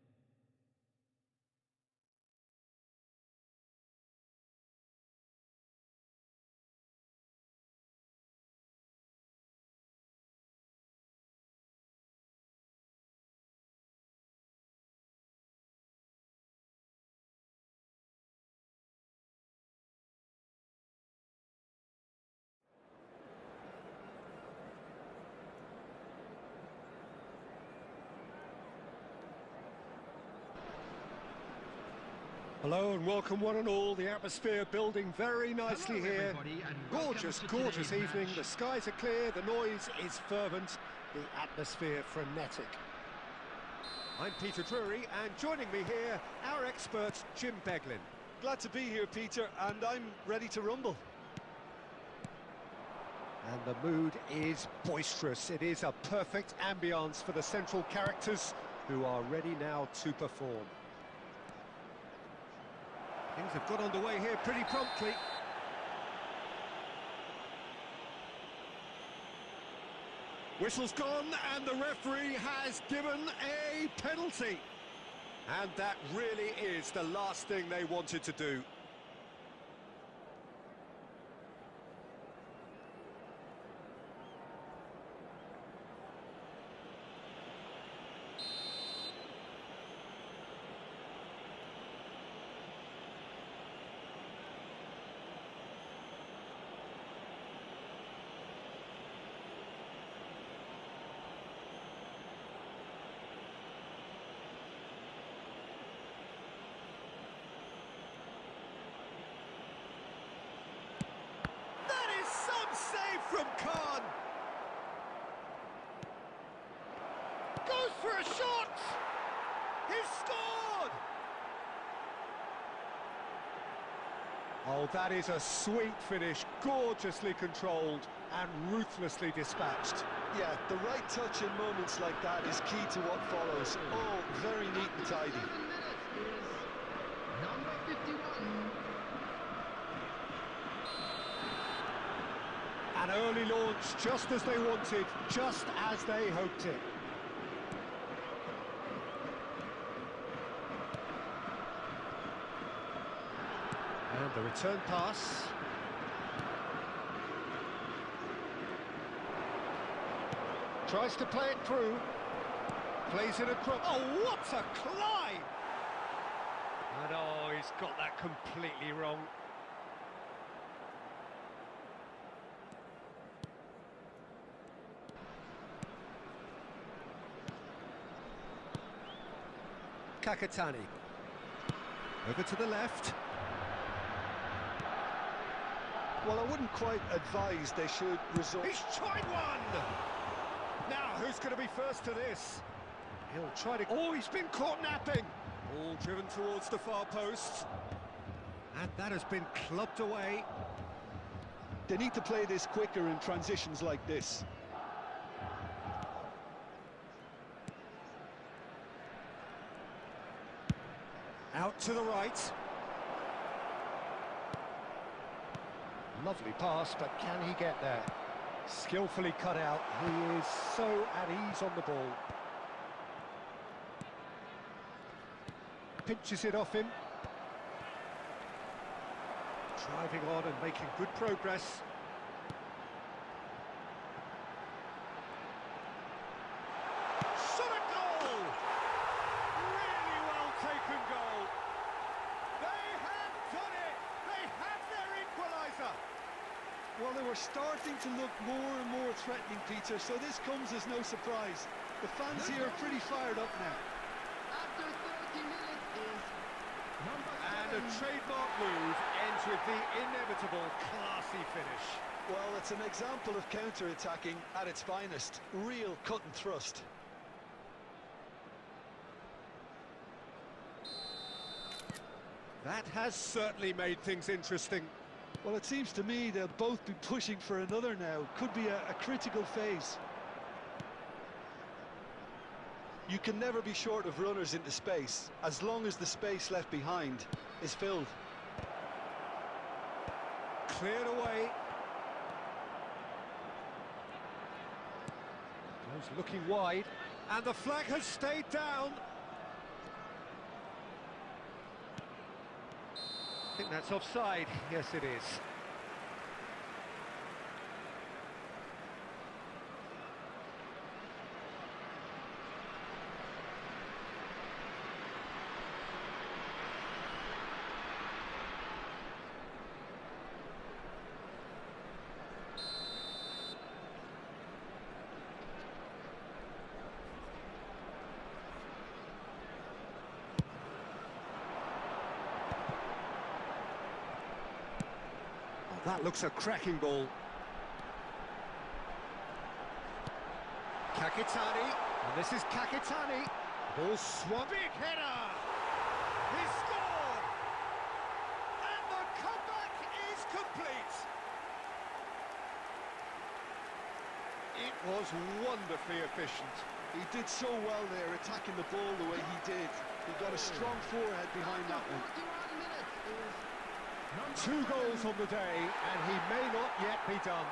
Hello and welcome one and all. The atmosphere building very nicely here. Gorgeous, gorgeous evening. The skies are clear, the noise is fervent, the atmosphere frenetic. I'm Peter Drury, and joining me here, our expert, Jim Beglin. Glad to be here, Peter, and I'm ready to rumble. And the mood is boisterous. It is a perfect ambience for the central characters who are ready now to perform. Things have got underway here pretty promptly. Whistle's gone and the referee has given a penalty. And that really is the last thing they wanted to do. Save from Khan. Goes for a shot. He's scored. Oh, that is a sweet finish, gorgeously controlled and ruthlessly dispatched. Yeah, the right touch in moments like that is key to what follows. Oh, very neat and tidy. Number 51. An early launch, just as they wanted, just as they hoped it. And the return pass. Tries to play it through. Plays it across. Oh, what a climb! And oh, he's got that completely wrong. Kakatani. Over to the left. Well, I wouldn't quite advise they should resort... He's tried one! Now, who's going to be first to this? He'll try to... Oh, he's been caught napping! Ball driven towards the far post. And that has been clubbed away. They need to play this quicker in transitions like this. Out to the right. Lovely pass, but can he get there? Skillfully cut out. He is so at ease on the ball. Pinches it off him. Driving on and making good progress. Shot a goal! Really well taken goal. They have done it! They have their equaliser! Well, they were starting to look more and more threatening, Peter, so this comes as no surprise. The fans here are pretty fired up now. After 30 minutes is number 7. And a trademark move ends with the inevitable classy finish. Well, it's an example of counter-attacking at its finest. Real cut and thrust. That has certainly made things interesting. Well, it seems to me they'll both be pushing for another now. Could be a critical phase. You can never be short of runners into space, as long as the space left behind is filled. Cleared away. Goes looking wide. And the flag has stayed down. I think that's offside. Yes, it is. That looks a cracking ball. Kakitani, and this is Kakitani. Ball swung. Big header! He scored! And the comeback is complete! It was wonderfully efficient. He did so well there, attacking the ball the way he did. He got a strong forehead behind that one. 2 goals on the day, and he may not yet be done.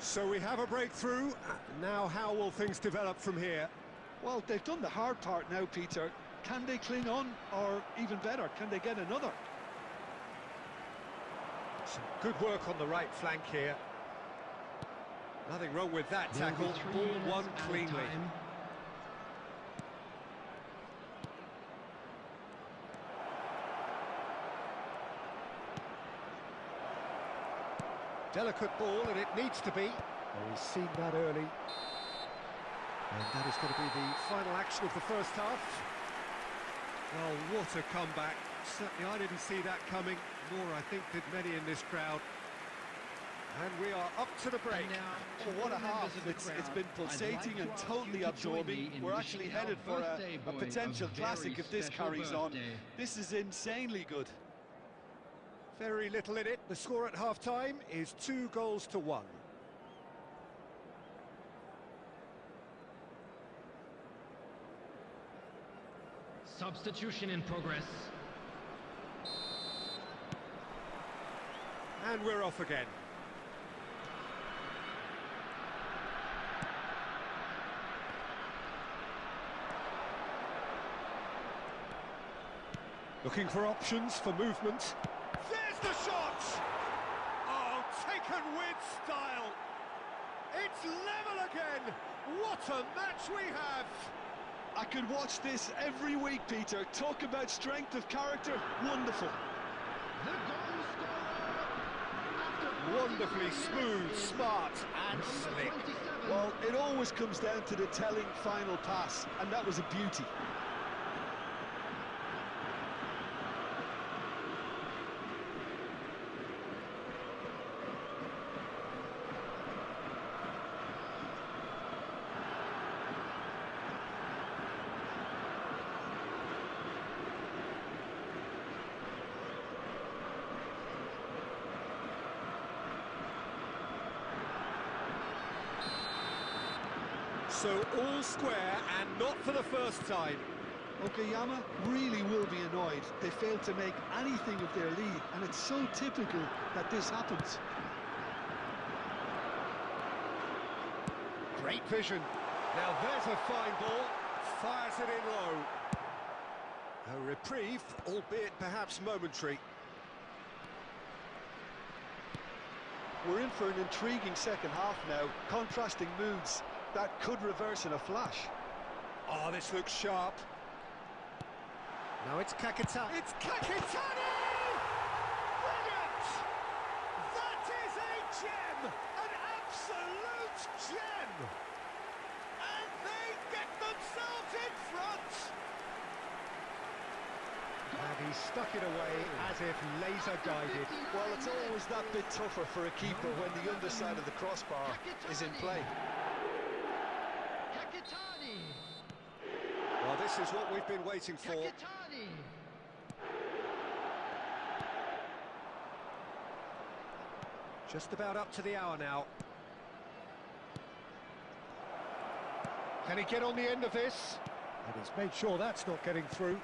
So we have a breakthrough. Now how will things develop from here? Well, they've done the hard part now, Peter. Can they cling on, or even better, can they get another? Some good work on the right flank here. Nothing wrong with that tackle. Ball won cleanly. Delicate ball, and it needs to be. Oh, he's seen that early. And that is going to be the final action of the first half. Well, what a comeback. Certainly I didn't see that coming, nor I think did many in this crowd. And we are up to the break. Oh, what a half. It's been pulsating and totally absorbing. We're actually headed for a potential classic if this carries on. This is insanely good. Very little in it. The score at half-time is 2 goals to 1. Substitution in progress. And we're off again. Looking for options for movement. There's the shot! Oh, taken with style! It's level again! What a match we have! I could watch this every week, Peter. Talk about strength of character. Wonderful. The goal scorer! Wonderfully smooth, smart and slick. Well, it always comes down to the telling final pass, and that was a beauty. So all square, and not for the first time. Okayama really will be annoyed. They failed to make anything of their lead, and it's so typical that this happens. Great vision. Now there's a fine ball. Fires it in low. A reprieve, albeit perhaps momentary. We're in for an intriguing second half now. Contrasting moods. That could reverse in a flash. Oh, this looks sharp. Now it's Kakitani. It's Kakitani! Brilliant! That is a gem! An absolute gem! And they get themselves in front! And he stuck it away as if laser guided. Well, it's always that bit tougher for a keeper when the underside of the crossbar is in play. Well, this is what we've been waiting for. Just about up to the hour now. Can he get on the end of this? And he's made sure that's not getting through.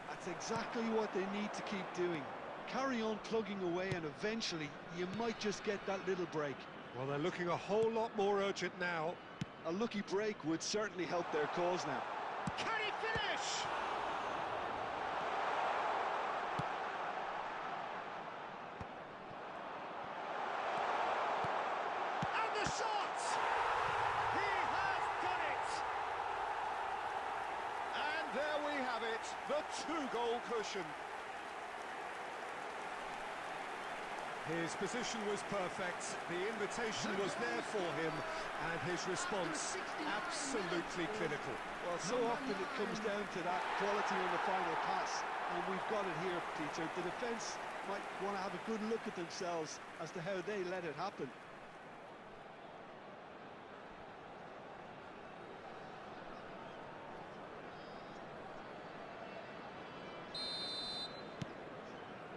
That's exactly what they need to keep doing. Carry on plugging away, and eventually you might just get that little break. Well, they're looking a whole lot more urgent now. A lucky break would certainly help their cause now. Can he finish? And the shot! He has done it! And there we have it. the two-goal cushion. His position was perfect, the invitation was there for him, and his response absolutely clinical. Well, so often it comes down to that quality on the final pass, and we've got it here, Peter. The defence might want to have a good look at themselves as to how they let it happen.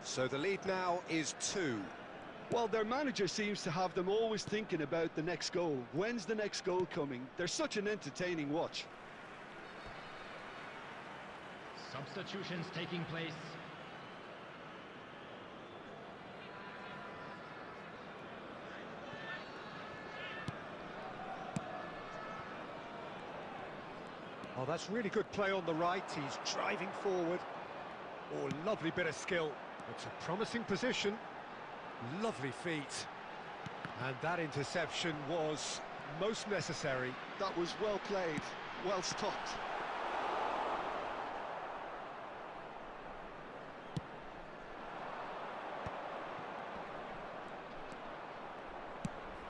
So the lead now is 2. Well, their manager seems to have them always thinking about the next goal. When's the next goal coming? They're such an entertaining watch. Substitutions taking place. Oh, that's really good play on the right. He's driving forward. Oh, lovely bit of skill. It's a promising position. Lovely feet. And that interception was most necessary. That was well played, well stopped.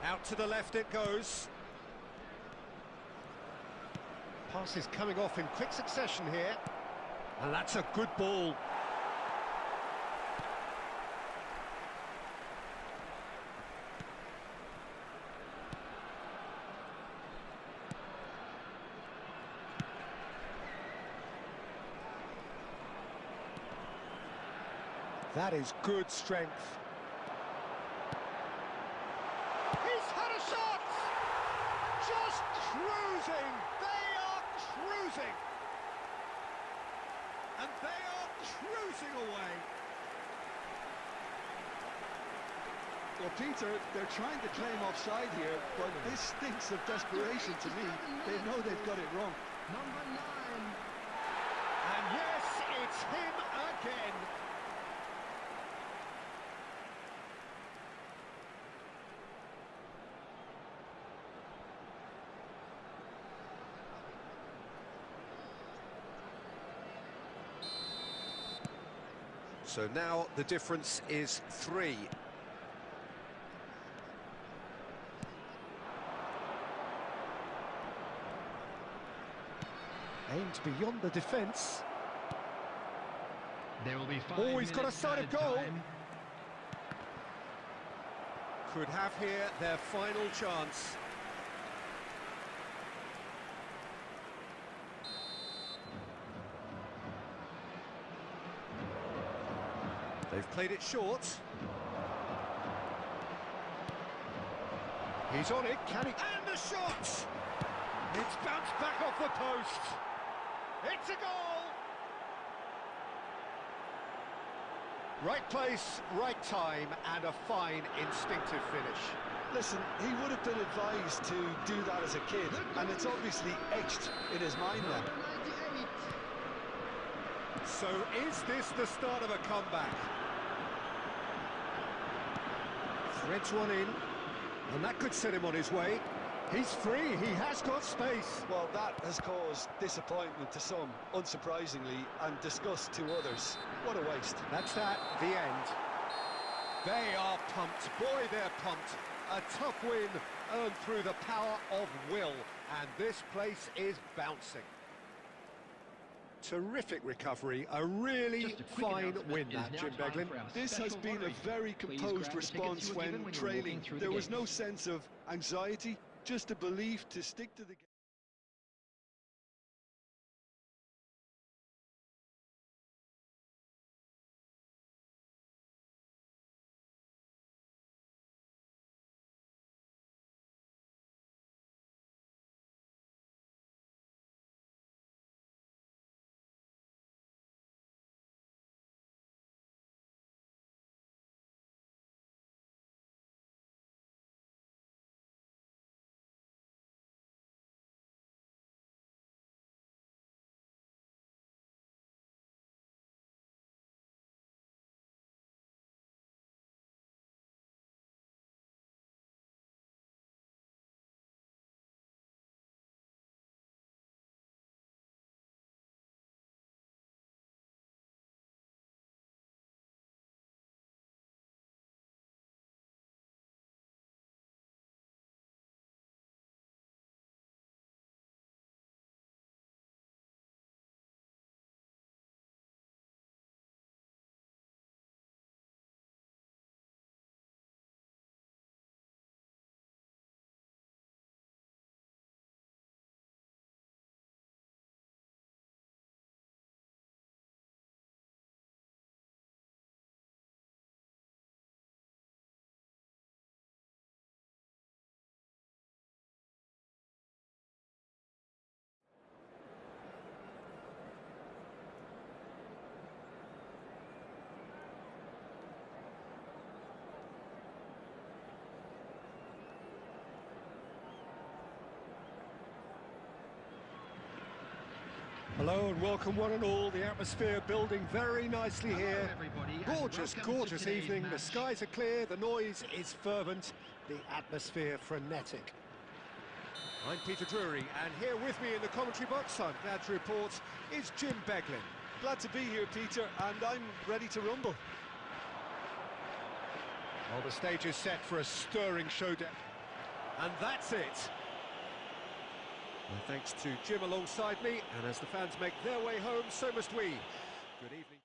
Out to the left it goes. Pass is coming off in quick succession here. And that's a good ball. That is good strength. He's had a shot! Just cruising! They are cruising! And they are cruising away. Well, Peter, they're trying to claim offside here, but this stinks of desperation to me. They know they've got it wrong. Number 9. And yes, it's him again. So now the difference is 3. Aimed beyond the defence. There will be 5 Oh, he's got a sight of added goal. time. Could have here their final chance. They've played it short. He's on it, can he? And the shot! It's bounced back off the post. It's a goal! Right place, right time, and a fine instinctive finish. Listen, he would have been advised to do that as a kid, and it's obviously etched in his mind now. Number 98. So is this the start of a comeback? Threads one in, and that could set him on his way. He's free, he has got space. Well, that has caused disappointment to some, unsurprisingly, and disgust to others. What a waste. That's that, the end. They are pumped, boy they're pumped. A tough win earned through the power of will, and this place is bouncing. Terrific recovery, a really Just a quick fine announcement. win It is that, now Jim time Beglin. for our This has special been a lottery. very Please composed grab the tickets response you were given when you were trailing. walking through the There was gates. no sense of anxiety, just a belief to stick to the game. Hello and welcome one and all. The atmosphere building very nicely Hello, here. everybody, and Gorgeous, welcome to gorgeous today's evening. The match. skies are clear, the noise is fervent, the atmosphere frenetic. I'm Peter Drury, and here with me in the commentary box, I'm glad to report, is Jim Beglin. Glad to be here, Peter, and I'm ready to rumble. Well, the stage is set for a stirring showdown. And that's it. Well, thanks to Jim alongside me, and as the fans make their way home, so must we. Good evening.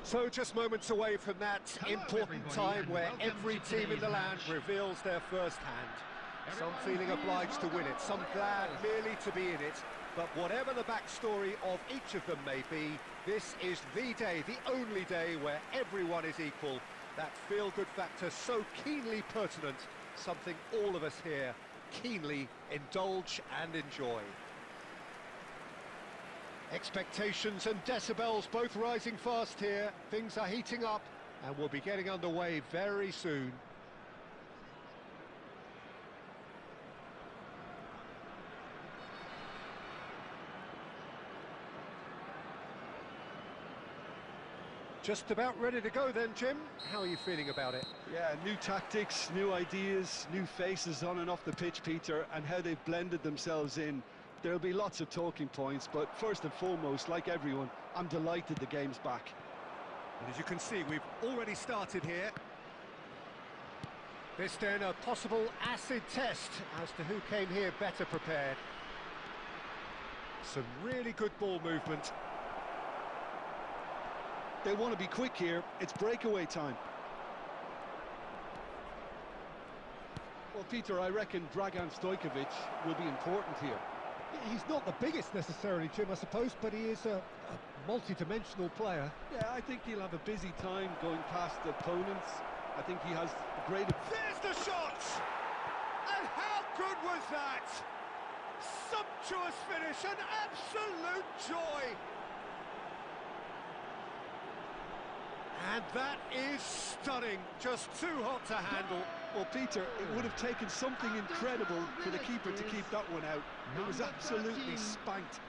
So just moments away from that important time where every team in the land reveals their first hand. Some feeling obliged to win it, some glad merely to be in it. But whatever the backstory of each of them may be, this is the day, the only day where everyone is equal. That feel-good factor so keenly pertinent, something all of us here keenly indulge and enjoy. Expectations and decibels both rising fast here. Things are heating up and we'll be getting underway very soon. Just about ready to go then, Jim. How are you feeling about it? Yeah, new tactics, new ideas, new faces on and off the pitch, Peter, and how they've blended themselves in. There'll be lots of talking points, but first and foremost, like everyone, I'm delighted the game's back. And as you can see, we've already started here. This then a possible acid test as to who came here better prepared. Some really good ball movement. They want to be quick here. It's breakaway time. Well, Peter, I reckon Dragan Stojkovic will be important here. He's not the biggest necessarily, Jim, I suppose, but he is a multi-dimensional player. Yeah, I think he'll have a busy time going past opponents. I think he has great... There's the shot! And how good was that? Sumptuous finish, an absolute joy! And that is stunning, just too hot to handle. Well, Peter, it would have taken something incredible for the keeper to keep that one out. It was absolutely spanked.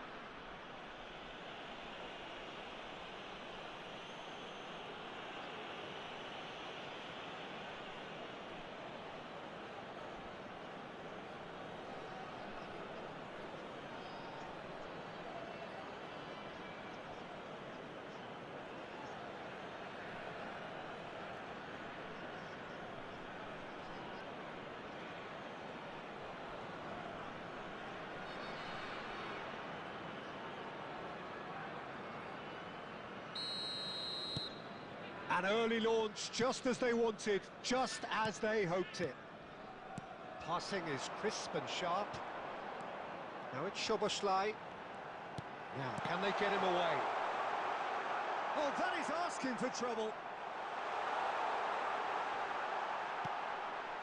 An early launch, just as they wanted, just as they hoped it. Passing is crisp and sharp. Now it's Szoboszlai. Now, can they get him away? Oh, that is asking for trouble.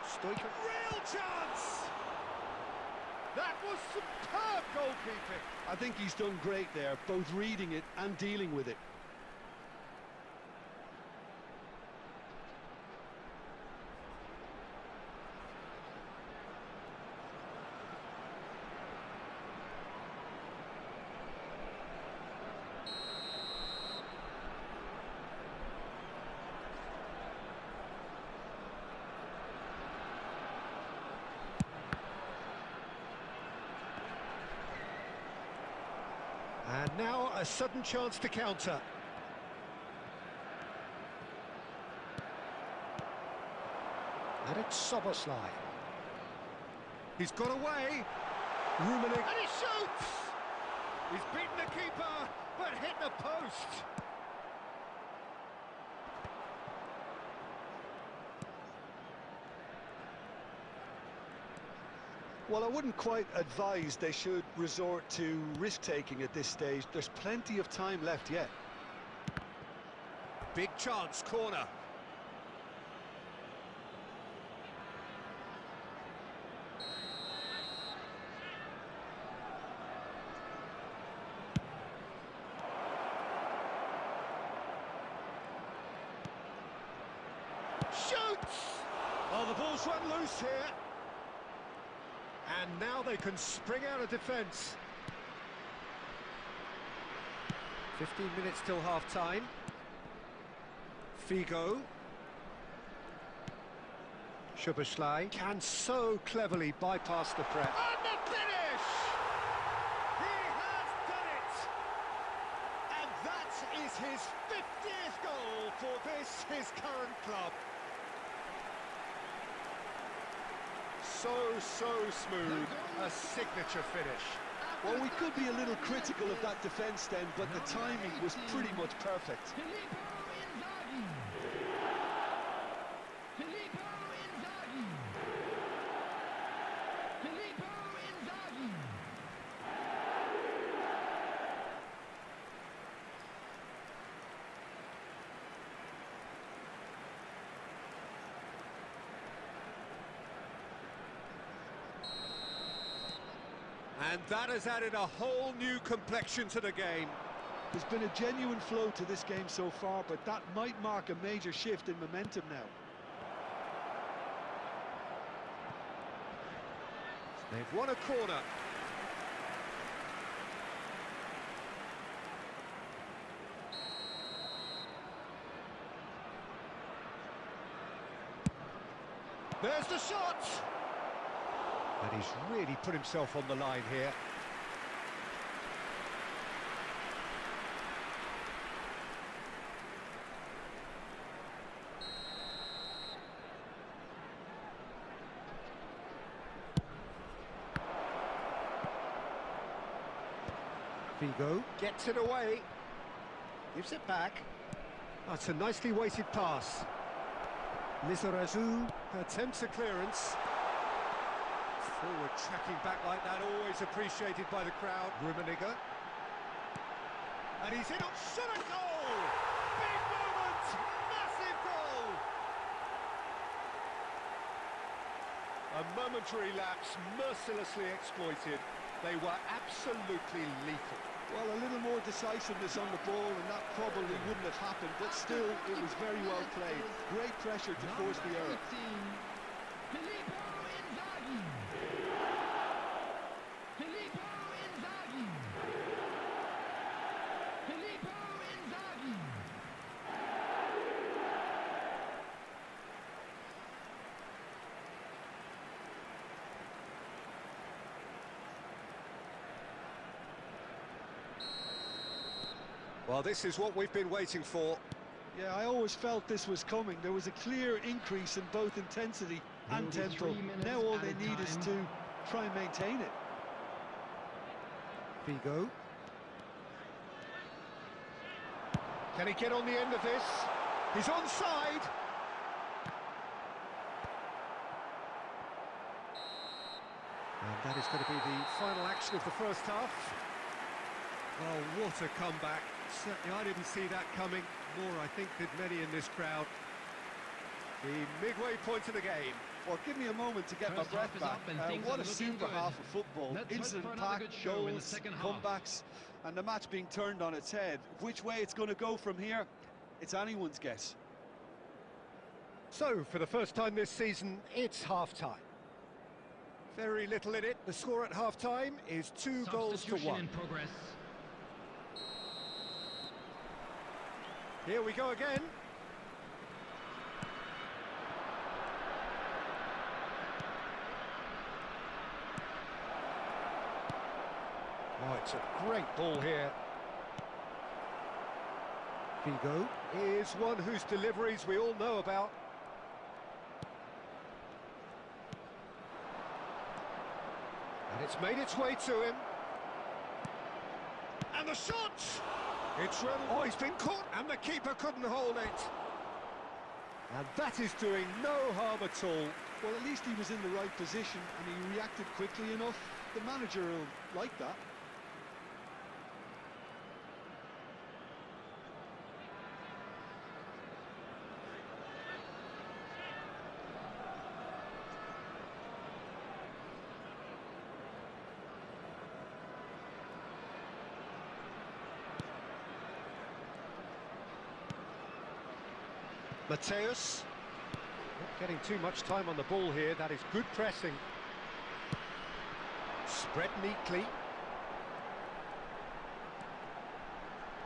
Stojkovic. Real chance! That was superb goalkeeping. I think he's done great there, both reading it and dealing with it. And now a sudden chance to counter. And it's Szoboszlai. He's got away. Rummenigge. And he shoots! He's beaten the keeper, but hit the post. Well, I wouldn't quite advise they should resort to risk-taking at this stage. There's plenty of time left yet. Big chance, corner. Shoots! Oh, the ball's run loose here. And now they can spring out of defence. 15 minutes till half-time. Figo. Szoboszlai can so cleverly bypass the prep. And the finish! He has done it! And that is his 50th goal for this, his current club. So smooth, a signature finish. Well, we could be a little critical of that defence then, but the timing was pretty much perfect. Inzaghi. Filippo Inzaghi. Filippo Inzaghi. And that has added a whole new complexion to the game. There's been a genuine flow to this game so far, but that might mark a major shift in momentum now. They've won a corner. There's the shot! And he's really put himself on the line here. Figo gets it away, gives it back. That's a nicely weighted pass. Lizarazu attempts a clearance. Forward tracking back like that, always appreciated by the crowd. Rummenigge. And he's in, shot a goal! Big moment! Massive goal! A momentary lapse, mercilessly exploited. They were absolutely lethal. Well, a little more decisiveness on the ball and that probably wouldn't have happened, but still, it was very well played. Great pressure to force the error. Filippo Inzaghi. Filippo Inzaghi. Filippo Inzaghi. Well, this is what we've been waiting for. Yeah, I always felt this was coming. There was a clear increase in both intensity and tempo. Now all they need is to try and maintain it. Figo. Can he get on the end of this? He's onside. And that is going to be the final action of the first half. Oh, what a comeback. Certainly I didn't see that coming. More, I think, did many in this crowd. The midway point of the game. Well, give me a moment to get my breath back. What a super half of football. Incident-packed goals, comebacks, and the match being turned on its head. Which way it's going to go from here, it's anyone's guess. So, for the first time this season, it's half-time. Very little in it. The score at half-time is 2 goals to 1. In progress. Here we go again. Oh, it's a great ball here. Figo is one whose deliveries we all know about. And it's made its way to him. And the shot! It's run. Oh, he's been caught, and the keeper couldn't hold it. And that is doing no harm at all. Well, at least he was in the right position, and he reacted quickly enough. The manager will like that. Mateus, not getting too much time on the ball here. That is good pressing. Spread neatly.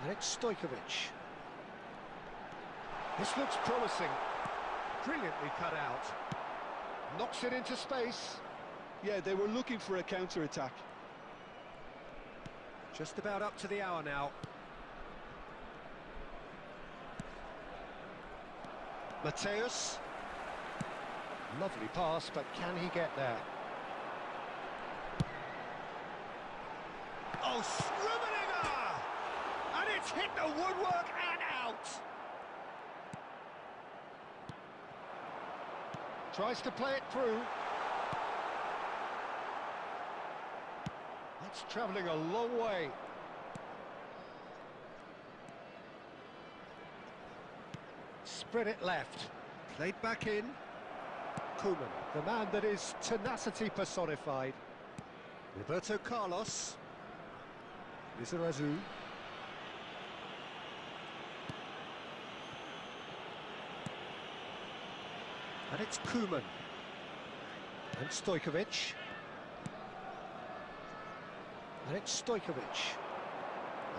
And it's Stojkovic. This looks promising. Brilliantly cut out. Knocks it into space. Yeah, they were looking for a counter-attack. Just about up to the hour now. Mateus. Lovely pass, but can he get there? Oh, Rummenigge! And it's hit the woodwork and out! Tries to play it through. That's travelling a long way. Spread it left. Played back in. Koeman, the man that is tenacity personified. Roberto Carlos. Lizarazu. And it's Koeman. And Stojkovic. And it's Stojkovic.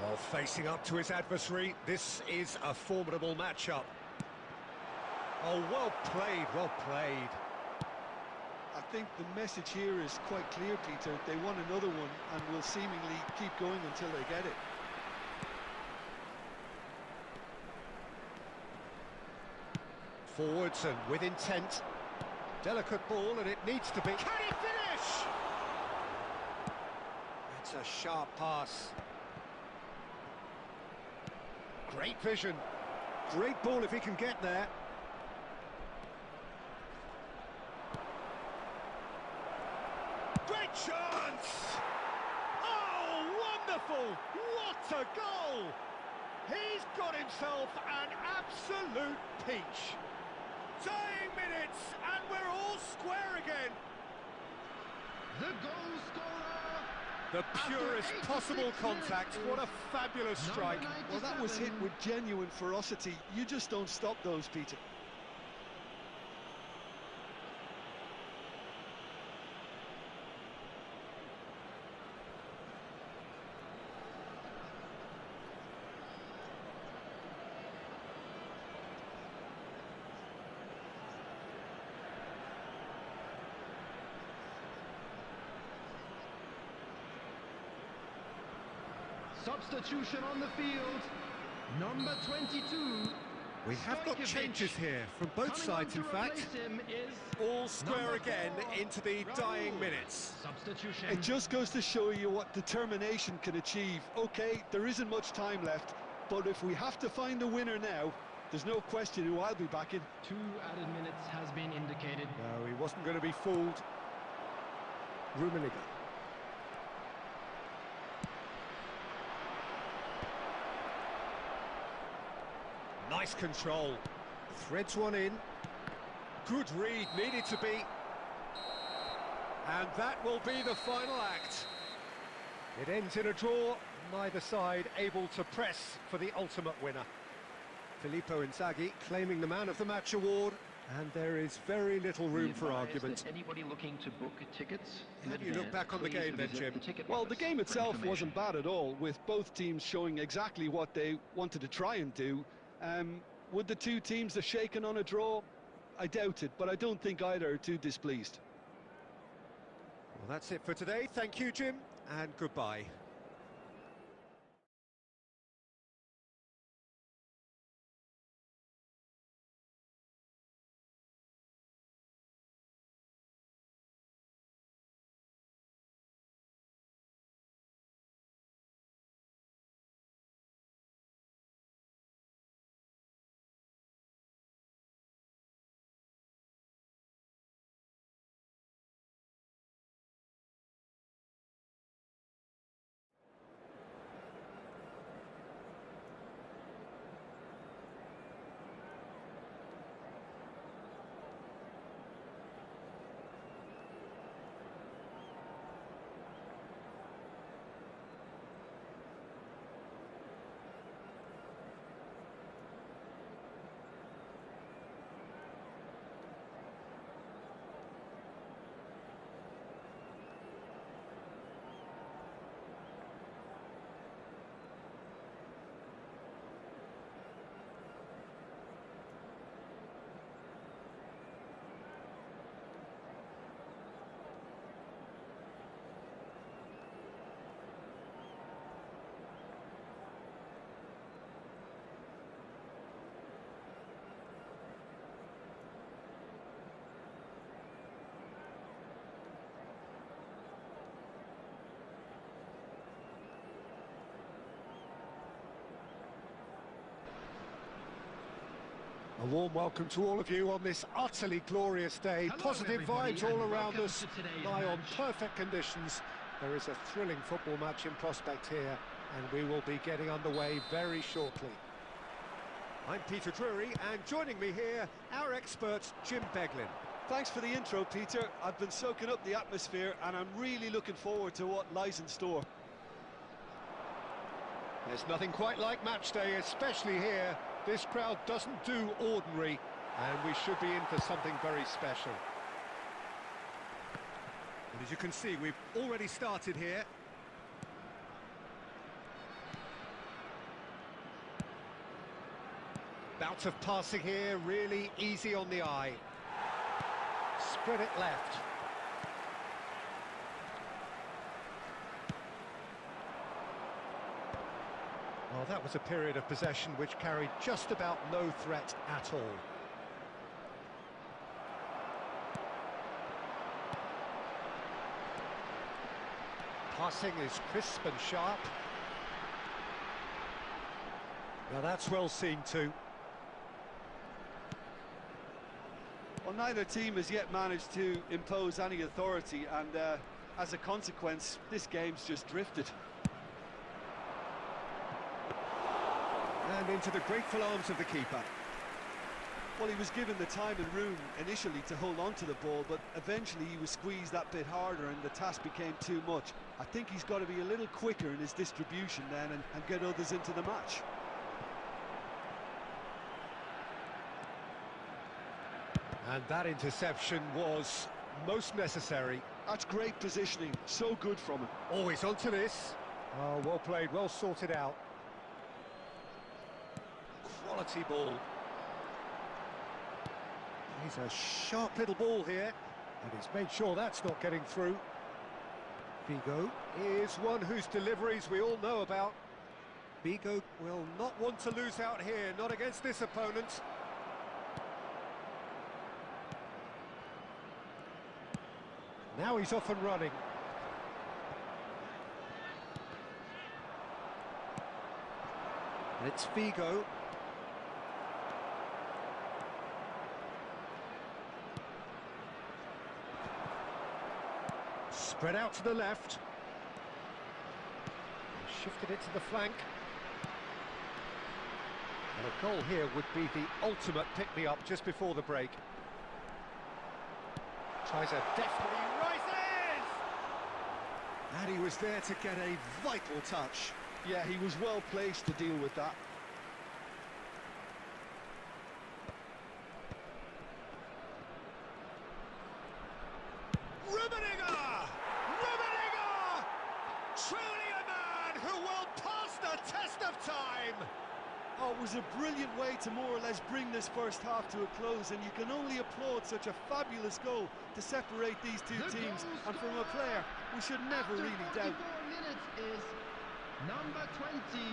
Oh, facing up to his adversary, this is a formidable matchup. Oh, well played, well played. I think the message here is quite clear, Peter. They want another one and will seemingly keep going until they get it. Forwards and with intent. Delicate ball, and it needs to be. Can he finish? It's a sharp pass. Great vision. Great ball if he can get there. Great chance! Oh, wonderful! What a goal! He's got himself an absolute peach. Dying minutes, and we're all square again. The goal scorer. The After purest 86 possible contact. minutes What a is fabulous strike. Well, that was hit 97. with genuine ferocity. You just don't stop those, Peter. Substitution on the field. Number 22. We have got Stojkovic. changes here from both Coming sides, on in to fact. replace him is All square number again 4, into the dying minutes. Substitution. It just goes to show you what determination can achieve. Okay, there isn't much time left, but if we have to find a winner now, there's no question who I'll be backing. 2 added minutes has been indicated. No, he wasn't going to be fooled. Rummenigge. Nice control. Threads one in. Good read, needed to be. And that will be the final act. It ends in a draw, neither side able to press for the ultimate winner. Filippo Inzaghi claiming the Man of the Match award, and there is very little room for argument. Anybody looking to book tickets? How do you look back on the game then, Jim? Well, the game itself wasn't bad at all, with both teams showing exactly what they wanted to try and do. Would the two teams have shaken on a draw? I doubt it, but I don't think either are too displeased. Well, that's it for today. Thank you, Jim, and goodbye. A warm welcome to all of you on this utterly glorious day. Hello, Positive everybody, vibes all and around welcome us. to today's Lie on match. perfect conditions. There is a thrilling football match in prospect here, and we will be getting underway very shortly. I'm Peter Drury, and joining me here, our expert, Jim Beglin. Thanks for the intro, Peter. I've been soaking up the atmosphere, and I'm really looking forward to what lies in store. There's nothing quite like match day, especially here. This crowd doesn't do ordinary, and we should be in for something very special. And as you can see, we've already started here. Bout of passing here, really easy on the eye. Spread it left. Well, that was a period of possession which carried just about no threat at all. Passing is crisp and sharp. Now that's well seen too. Well, neither team has yet managed to impose any authority, and as a consequence, this game's just drifted. And into the grateful arms of the keeper. Well, he was given the time and room initially to hold on to the ball, but eventually he was squeezed that bit harder and the task became too much. I think he's got to be a little quicker in his distribution then and get others into the match. And that interception was most necessary. That's great positioning, so good from him. Always onto this. Oh, well played, well sorted out. Quality ball. He's a sharp little ball here, and he's made sure that's not getting through. Figo is one whose deliveries we all know about. Figo will not want to lose out here, not against this opponent. Now he's off and running. And it's Figo. Spread out to the left. Shifted it to the flank. And a goal here would be the ultimate pick-me-up just before the break. Tries a deftly rises! And he was there to get a vital touch. Yeah, he was well placed to deal with that. Truly a man who will pass the test of time! Oh, it was a brilliant way to more or less bring this first half to a close, and you can only applaud such a fabulous goal to separate these two teams. And from a player, we should never really doubt. Minutes is number 20.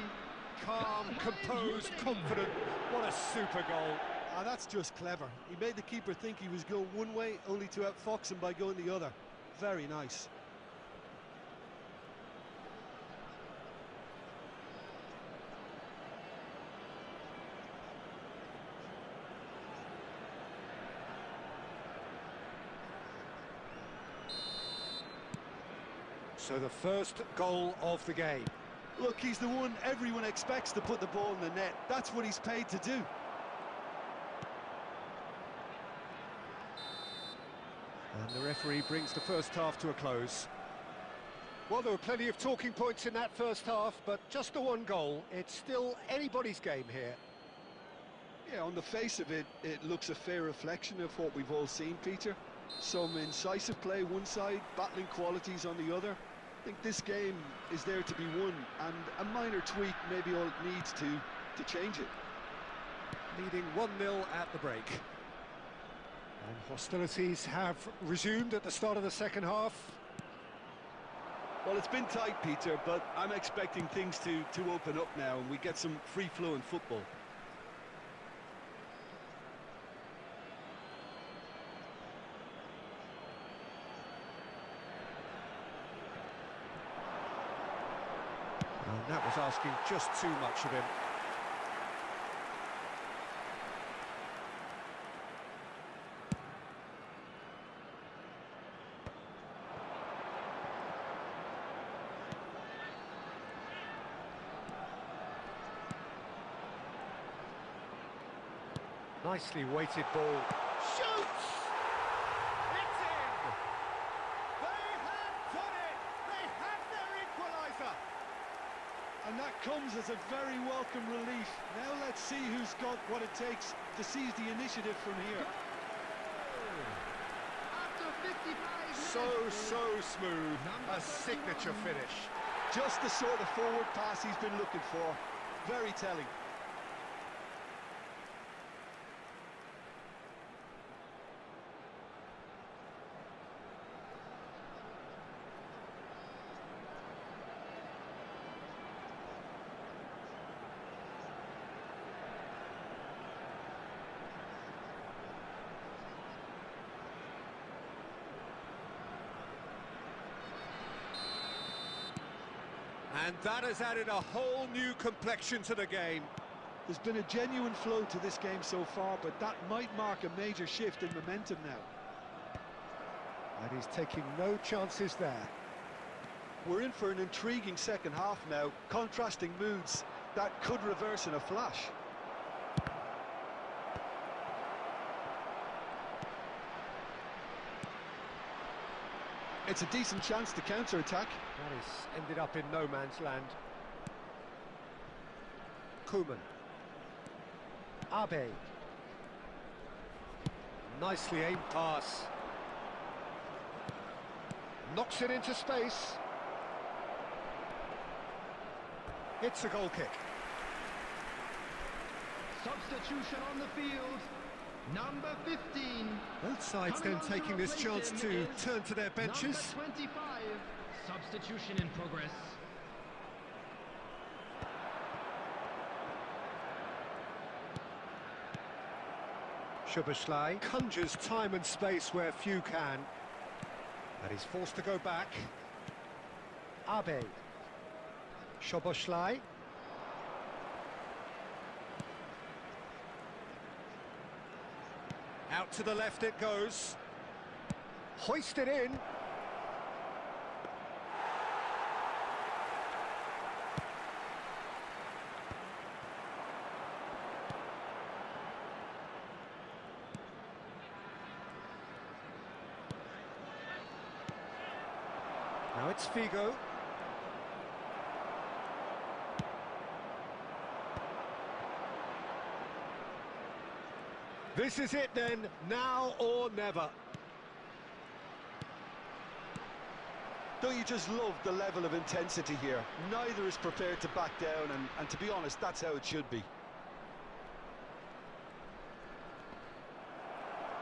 Calm, composed, confident. What a super goal. Ah, that's just clever. He made the keeper think he was going one way, only to outfox him by going the other. Very nice. So the first goal of the game. Look, he's the one everyone expects to put the ball in the net. That's what he's paid to do. And the referee brings the first half to a close. Well, there were plenty of talking points in that first half, but just the one goal. It's still anybody's game here. Yeah, on the face of it, it looks a fair reflection of what we've all seen, Peter. Some incisive play one side, battling qualities on the other. I think this game is there to be won, and a minor tweak may be all it needs to change it. Leading 1-0 at the break. And hostilities have resumed at the start of the second half. Well, it's been tight, Peter, but I'm expecting things to open up now and we get some free-flowing football. And that was asking just too much of him. Nicely weighted ball. Shoots! It's in! They have done it! They have their equaliser! And that comes as a very welcome relief. Now let's see who's got what it takes to seize the initiative from here. After 55 So smooth. A signature finish. Just the sort of forward pass he's been looking for. Very telling. And that has added a whole new complexion to the game. There's been a genuine flow to this game so far, but that might mark a major shift in momentum now. And he's taking no chances there. We're in for an intriguing second half now, contrasting moods that could reverse in a flash. It's a decent chance to counter-attack. That has ended up in no man's land. Koeman. Abe. Nicely aimed pass. Knocks it into space. It's a goal kick. Substitution on the field. Number 15. Both sides then taking this chance to turn to their benches. Number 25. Substitution in progress. Szoboszlai conjures time and space where few can. And he's forced to go back. Abe. Szoboszlai. Out to the left it goes. Hoisted in. Now it's Figo. This is it then, now or never. Don't you just love the level of intensity here? Neither is prepared to back down, and to be honest, that's how it should be.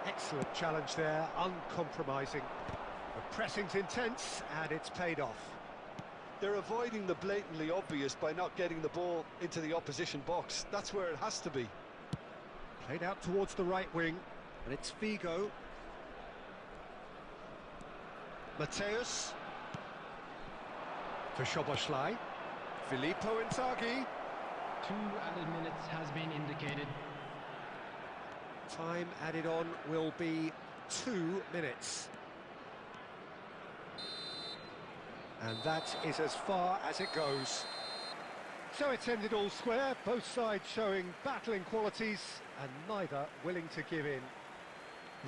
Excellent challenge there, uncompromising. The pressing's intense, and it's paid off. They're avoiding the blatantly obvious by not getting the ball into the opposition box. That's where it has to be. Played out towards the right wing, and it's Figo. Mateus. For Szoboszlai. Filippo Inzaghi. 2 added minutes has been indicated. Time added on will be 2 minutes. And that is as far as it goes. So it's ended all square, both sides showing battling qualities and neither willing to give in.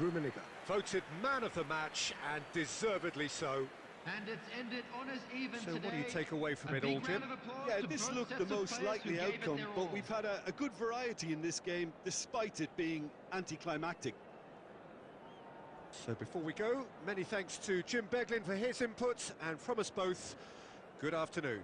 Rummenigge voted man of the match, and deservedly so. And it's ended on as even So today. what do you take away from A it big all, Jim? round of applause Yeah, to this both looked sets the of most players likely who gave it outcome, their but all. we've had a good variety in this game, despite it being anticlimactic. So before we go, many thanks to Jim Beglin for his input, and from us both, good afternoon.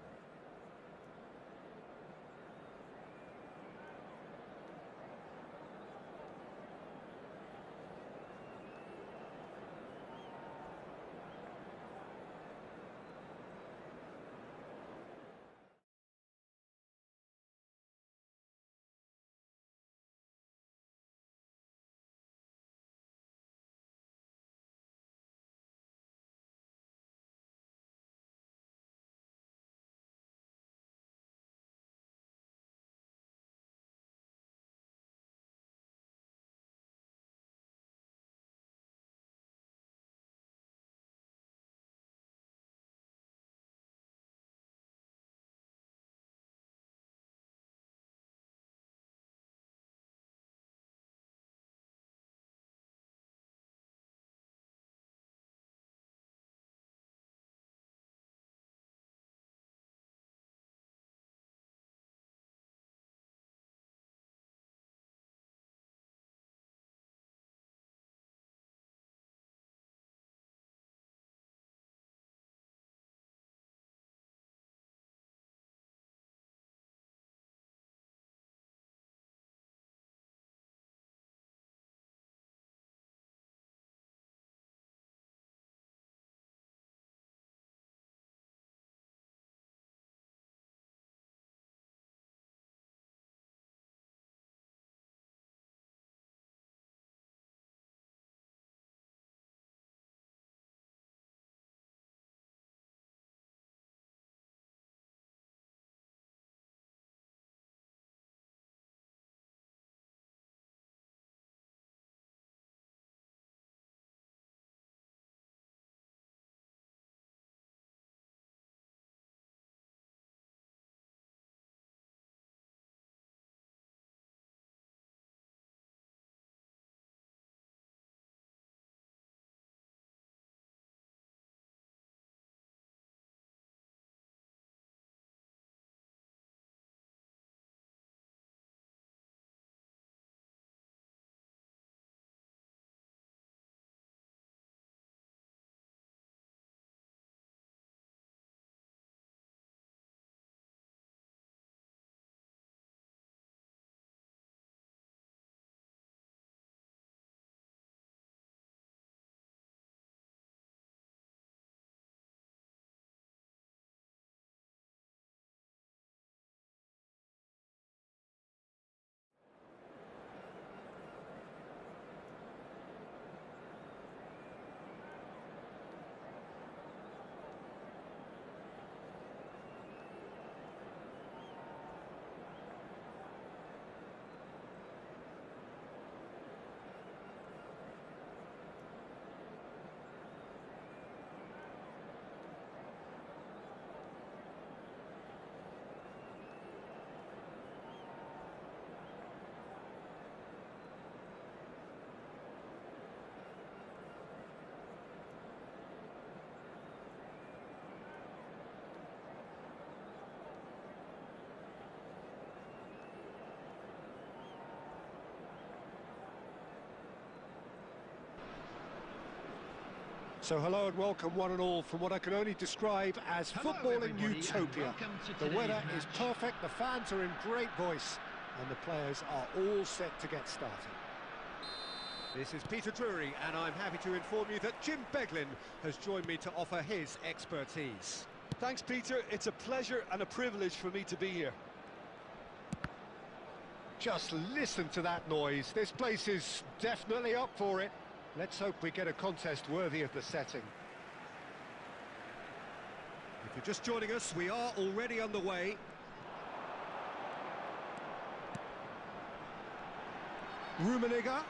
So hello and welcome one and all from what I can only describe as footballing utopia. The weather is perfect, the fans are in great voice, and the players are all set to get started. This is Peter Drury, and I'm happy to inform you that Jim Beglin has joined me to offer his expertise. Thanks, Peter. It's a pleasure and a privilege for me to be here. Just listen to that noise. This place is definitely up for it. Let's hope we get a contest worthy of the setting. If you're just joining us, we are already underway. Rummenigge,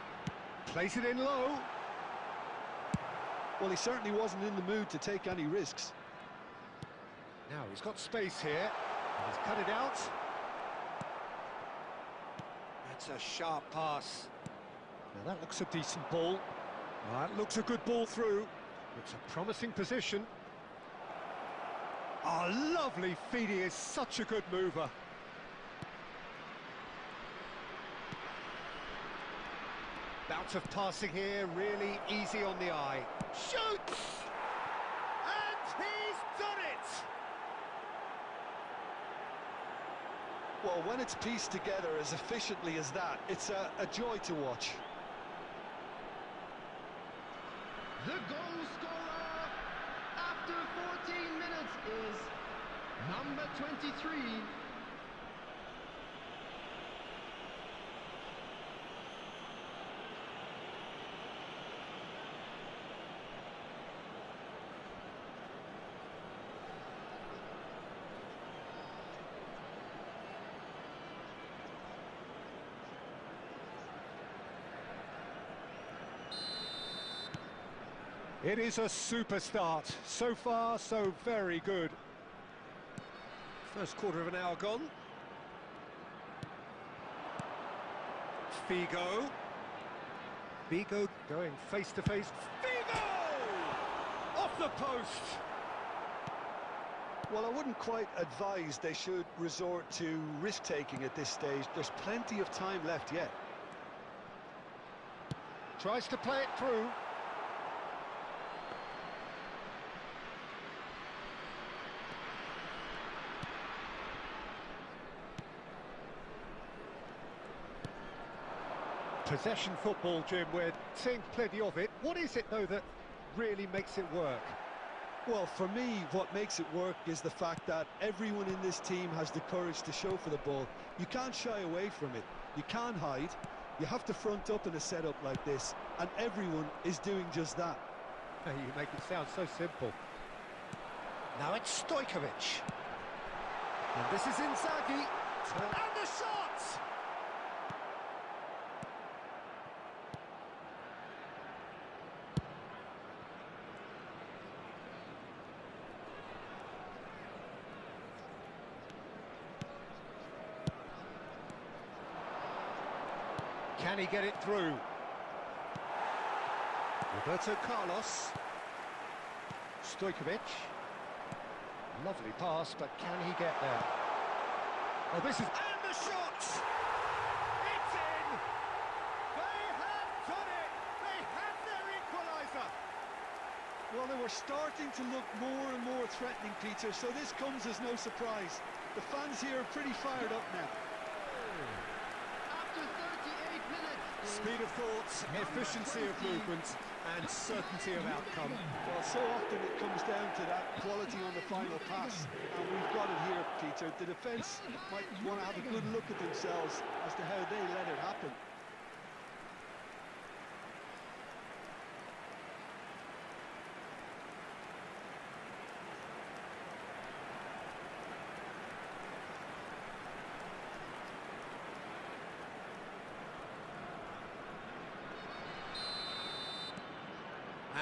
place it in low. Well, he certainly wasn't in the mood to take any risks. Now he's got space here, and he's cut it out. That's a sharp pass. Now that looks a decent ball. That looks a good ball through. It's a promising position. Oh, lovely feed. He is such a good mover. Bout of passing here, really easy on the eye. Shoots! And he's done it! Well, when it's pieced together as efficiently as that, it's a joy to watch. The goal scorer after 14 minutes is number 23. It is a super start. So far, so very good. First quarter of an hour gone. Figo. Figo going face to face. Figo! Off the post! Well, I wouldn't quite advise they should resort to risk-taking at this stage. There's plenty of time left yet. Tries to play it through. Possession football, Jim, we're seeing plenty of it. What is it, though, that really makes it work? Well, for me, what makes it work is the fact that everyone in this team has the courage to show for the ball. You can't shy away from it. You can't hide. You have to front up in a setup like this, and everyone is doing just that. You make it sound so simple. Now it's Stojkovic. And this is Inzaghi. And the shot! Can he get it through? Roberto Carlos. Stojkovic. Lovely pass, but can he get there? Oh, this is... And the shot! It's in! They have done it! They have their equaliser! Well, they were starting to look more and more threatening, Peter, so this comes as no surprise. The fans here are pretty fired up now. After 38 minutes is Speed of thought, efficiency of movement, and certainty of outcome. Well, so often it comes down to that quality on the final pass, and we've got it here, Peter. The defence might want to have a good look at themselves as to how they let it happen.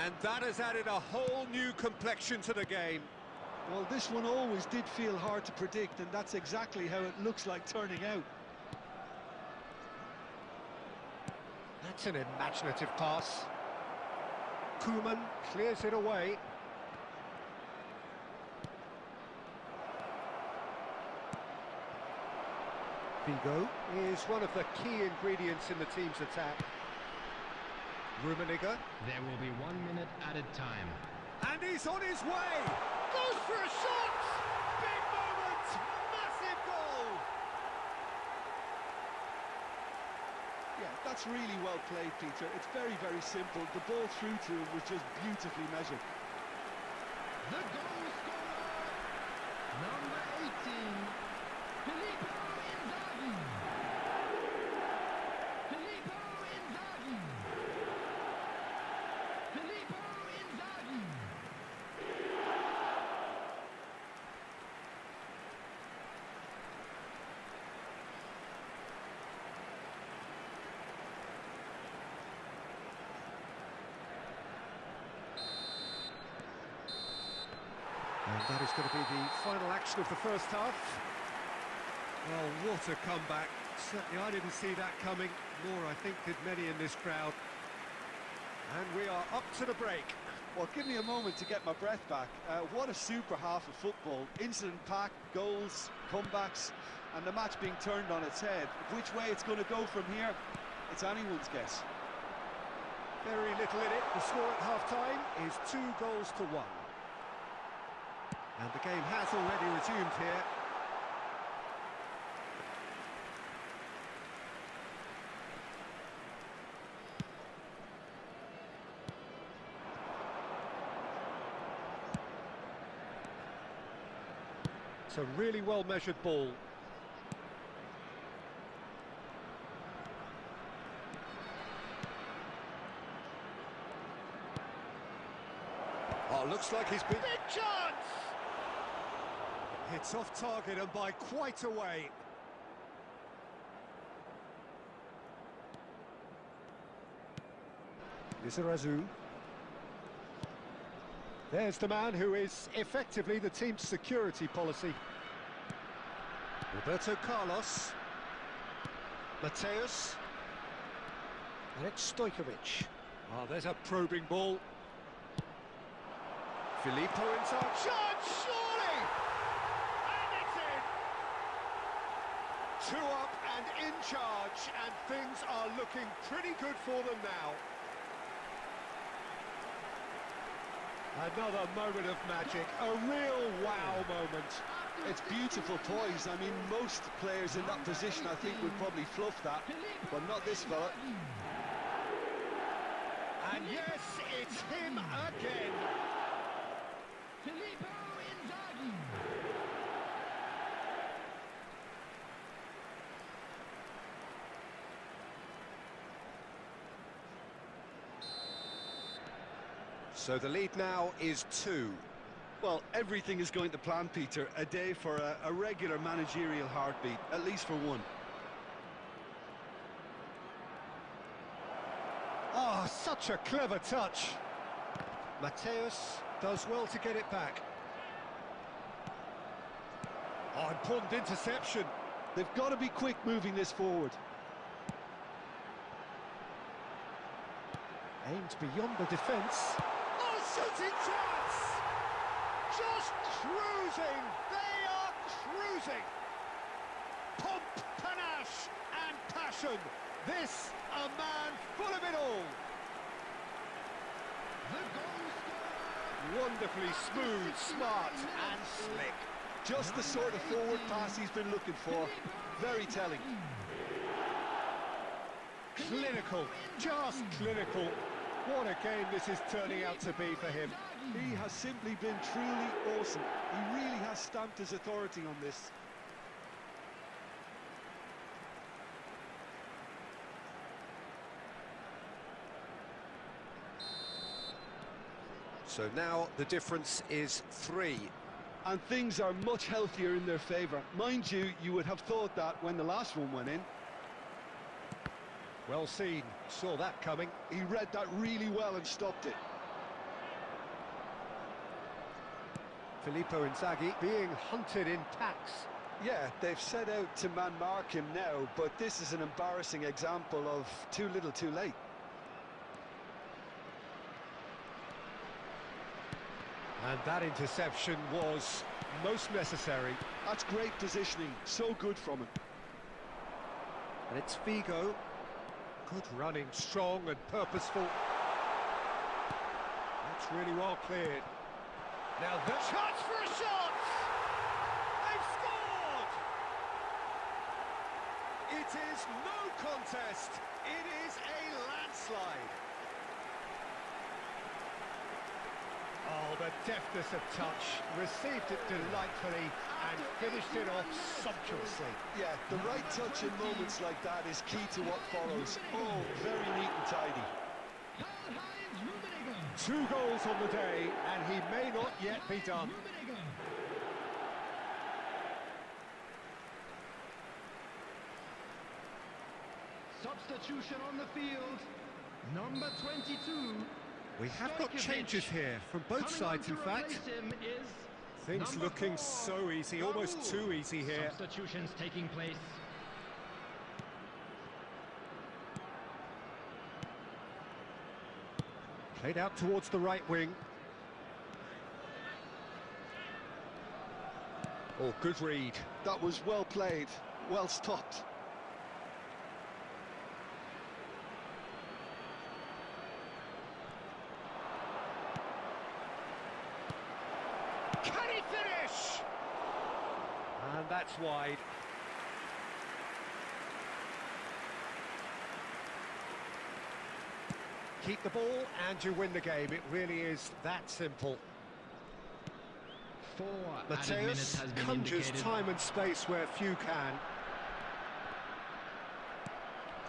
And that has added a whole new complexion to the game. Well, this one always did feel hard to predict, and that's exactly how it looks like turning out. That's an imaginative pass. Koeman clears it away. Figo is one of the key ingredients in the team's attack. Rummenigge. There will be 1 minute added time. And he's on his way! Goes for a shot! Big moment! Massive goal! Yeah, that's really well played, Peter. It's very, very simple. The ball through to him was just beautifully measured. The goal scorer, number 18, Filippo Inzaghi. Filippo Inzaghi. Filippo Inzaghi. And that is going to be the final action of the first half. Well, what a comeback. Certainly I didn't see that coming, nor I think did many in this crowd. And we are up to the break. Well, give me a moment to get my breath back. What a super half of football. Incident-packed, goals, comebacks, and the match being turned on its head. Which way it's going to go from here, it's anyone's guess. Very little in it. The score at half-time is 2-1. And the game has already resumed here. It's a really well-measured ball. Oh, looks like he's been... Big chance! It's off target and by quite a way. Lizarazu. There's the man who is effectively the team's security policy. Roberto Carlos. Mateus. And it's Stojkovic. Oh, there's a probing ball. Filippo inside. Chance, surely! And it's in! 2 up and in charge, and things are looking pretty good for them now. Another moment of magic, a real wow moment. It's beautiful poise. I mean, most players in that position, I think, would probably fluff that, but not this fella. And yes, it's him again. Filippo Inzaghi. So the lead now is 2. Well, everything is going to plan, Peter. A day for a regular managerial heartbeat, at least for one. Oh, such a clever touch. Mateus does well to get it back. Oh, important interception. They've got to be quick moving this forward. Aimed beyond the defence. Oh, shooting chance! Just cruising! They are cruising! Pomp, panache and passion. This, a man full of it all. The goal scorer. Wonderfully smooth, smart and slick. Just the sort of forward pass he's been looking for. Very telling. Clinical, just clinical. What a game this is turning out to be for him. He has simply been truly awesome. He really has stamped his authority on this. So now the difference is 3. And things are much healthier in their favour. Mind you, you would have thought that when the last one went in. Well seen, saw that coming. He read that really well and stopped it. Filippo Inzaghi being hunted in packs. Yeah, they've set out to man-mark him now, but this is an embarrassing example of too little too late. And that interception was most necessary. That's great positioning, so good from him. And it's Figo. Good running, strong and purposeful. That's really well cleared. Now the chance for a shot! They've scored! It is no contest. It is a landslide. Oh, the deftness of touch, received it delightfully and finished it off sumptuously. Yeah, the right touch in moments like that is key to what follows. Oh, very neat and tidy. 2 goals on the day, and he may not yet be done. Substitution on the field. Number 22. We have got changes here from both sides, in fact. Things looking so easy, almost too easy here. Substitutions taking place. Played out towards the right wing. Oh, good read. That was well played, well stopped. Can he finish? And that's wide. Keep the ball and you win the game. It really is that simple. 4 added minutes Mateus has been conjures indicated. time and space where few can.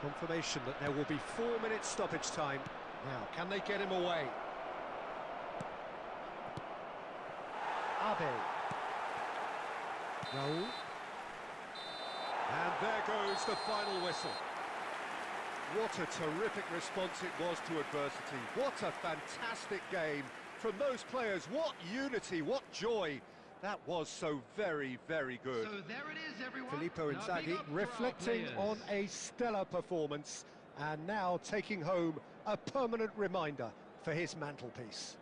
Confirmation that there will be 4 minutes stoppage time. Now, can they get him away? Abe. Raul. And there goes the final whistle. What a terrific response it was to adversity. What a fantastic game from those players. What unity, what joy. That was so very, very good. So there it is, everyone. Filippo Now, big Inzaghi up for our reflecting players. on a stellar performance and now taking home a permanent reminder for his mantelpiece.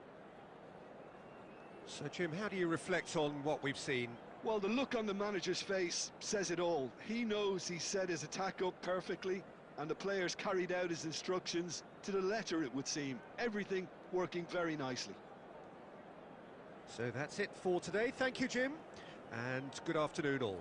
So, Jim, how do you reflect on what we've seen? Well, the look on the manager's face says it all. He knows he set his attack up perfectly, and the players carried out his instructions to the letter, it would seem. Everything working very nicely. So that's it for today. Thank you, Jim, and good afternoon all.